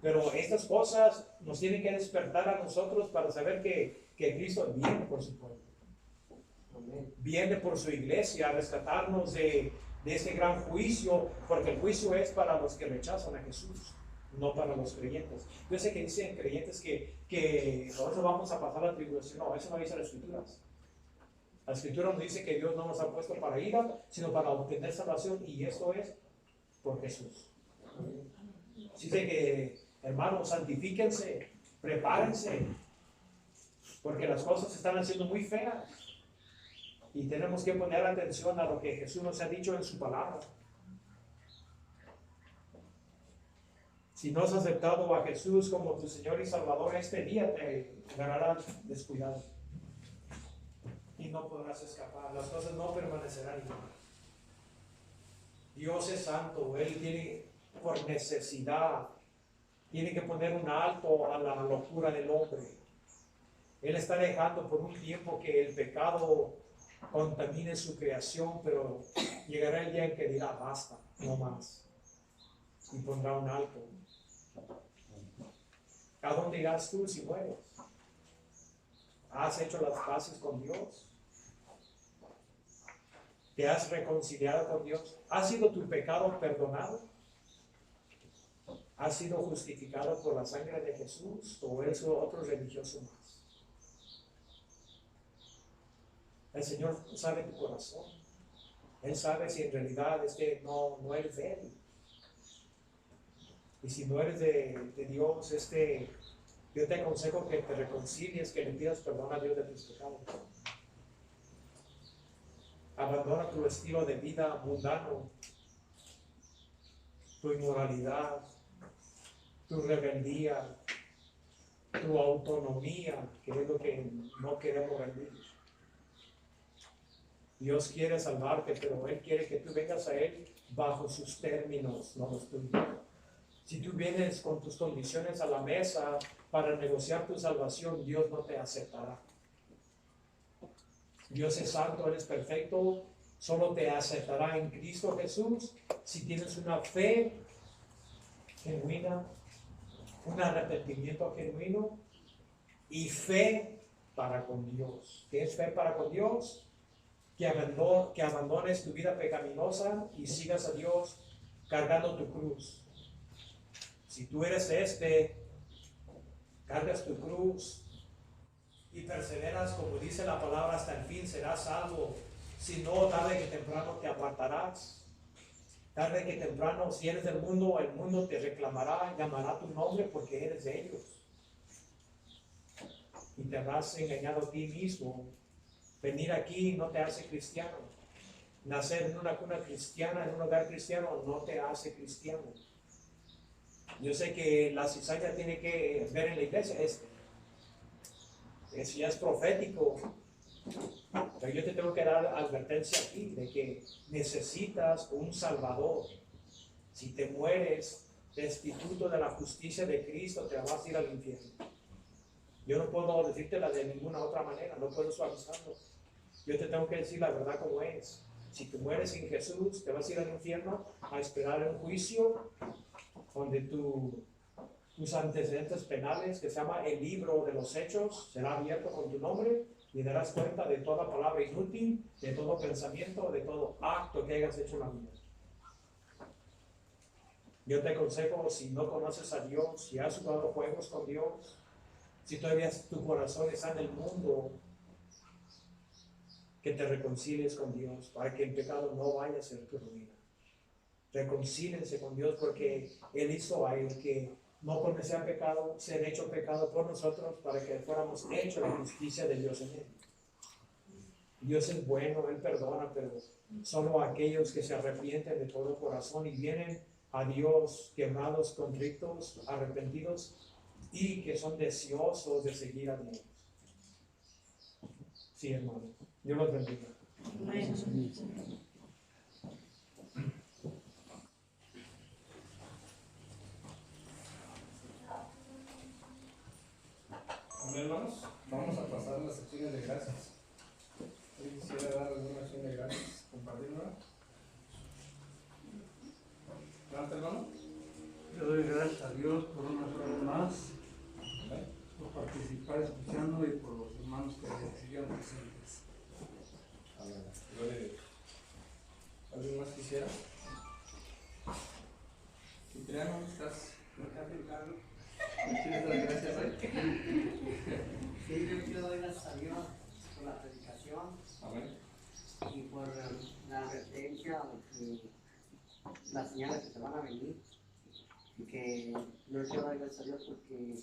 Pero estas cosas nos tienen que despertar a nosotros para saber que Cristo viene por su pueblo. Viene por su iglesia a rescatarnos de este gran juicio, porque el juicio es para los que rechazan a Jesús, no para los creyentes. Yo sé que dicen creyentes que nosotros vamos a pasar la tribulación. No, eso no dice las Escrituras. La Escritura nos dice que Dios no nos ha puesto para ira, sino para obtener salvación, y esto es por Jesús. Dice que, hermanos, santifíquense, prepárense, porque las cosas se están haciendo muy feas. Y tenemos que poner atención a lo que Jesús nos ha dicho en su palabra. Si no has aceptado a Jesús como tu Señor y Salvador, este día te agarrarás descuidado. Y no podrás escapar. Las cosas no permanecerán igual. Dios es santo. Él tiene, por necesidad, tiene que poner un alto a la locura del hombre. Él está dejando por un tiempo que el pecado contamine su creación, pero llegará el día en que dirá basta, no más, y pondrá un alto. ¿A dónde irás tú si mueres? ¿Has hecho las paces con Dios? ¿Te has reconciliado con Dios? ¿Ha sido tu pecado perdonado? ¿Has sido justificado por la sangre de Jesús o eres otro religioso más? El Señor sabe tu corazón. Él sabe si en realidad no eres de Él. Y si no eres de Dios, yo te aconsejo que te reconcilies, que le pidas perdón a Dios de tus pecados. Abandona tu estilo de vida mundano, tu inmoralidad, tu rebeldía, tu autonomía, que es lo que no queremos rendir. Dios quiere salvarte, pero Él quiere que tú vengas a Él bajo sus términos, no los tuyos. Si tú vienes con tus condiciones a la mesa para negociar tu salvación, Dios no te aceptará. Dios es santo, Él es perfecto, solo te aceptará en Cristo Jesús si tienes una fe genuina, un arrepentimiento genuino y fe para con Dios. ¿Qué es fe para con Dios? Que abandones tu vida pecaminosa y sigas a Dios cargando tu cruz. Si tú eres cargas tu cruz y perseveras, como dice la palabra, hasta el fin, serás salvo. Si no, tarde que temprano te apartarás. Tarde que temprano, si eres del mundo, el mundo te reclamará, llamará tu nombre porque eres de ellos. Y te habrás engañado a ti mismo. Venir aquí no te hace cristiano. Nacer en una cuna cristiana, en un hogar cristiano, no te hace cristiano. Yo sé que la cizaña tiene que ver en la iglesia, ya es profético, pero yo te tengo que dar advertencia aquí de que necesitas un Salvador. Si te mueres destituto de la justicia de Cristo, te vas a ir al infierno. Yo no puedo decírtela de ninguna otra manera, no puedo suavizarlo. Yo te tengo que decir la verdad como es. Si tú mueres sin Jesús, te vas a ir al infierno a esperar un juicio donde tus antecedentes penales, que se llama el libro de los hechos, será abierto con tu nombre y darás cuenta de toda palabra inútil, de todo pensamiento, de todo acto que hayas hecho en la vida. Yo te aconsejo, si no conoces a Dios, si has jugado juegos con Dios, si todavía tu corazón está en el mundo, que te reconcilies con Dios para que el pecado no vaya a ser tu ruina. Reconcílense con Dios porque Él hizo a Él que no por ser pecado, ser hecho pecado por nosotros para que fuéramos hechos la justicia de Dios en Él. Dios es bueno, Él perdona, pero solo aquellos que se arrepienten de todo corazón y vienen a Dios quebrados, contritos, arrepentidos y que son deseosos de seguir a Dios. Sí, hermano. Dios los bendiga. Amén. Amén, hermanos. Vamos a pasar a las acciones de gracias. Yo quisiera dar alguna acción de gracias, compartirla. ¿Levanta, hermano? Le doy gracias a Dios por una vez más, Amén. por participar escuchando y por los hermanos que siguen presentes. Amén. Gloria a Dios. ¿Alguien más quisiera? Cipriano, ¿estás? ¿Quieres dar gracias hoy? Sí, yo quiero dar gracias a Dios por la predicación Amén. y por la advertencia de las señales que se van a venir. Y que yo quiero dar gracias a Dios porque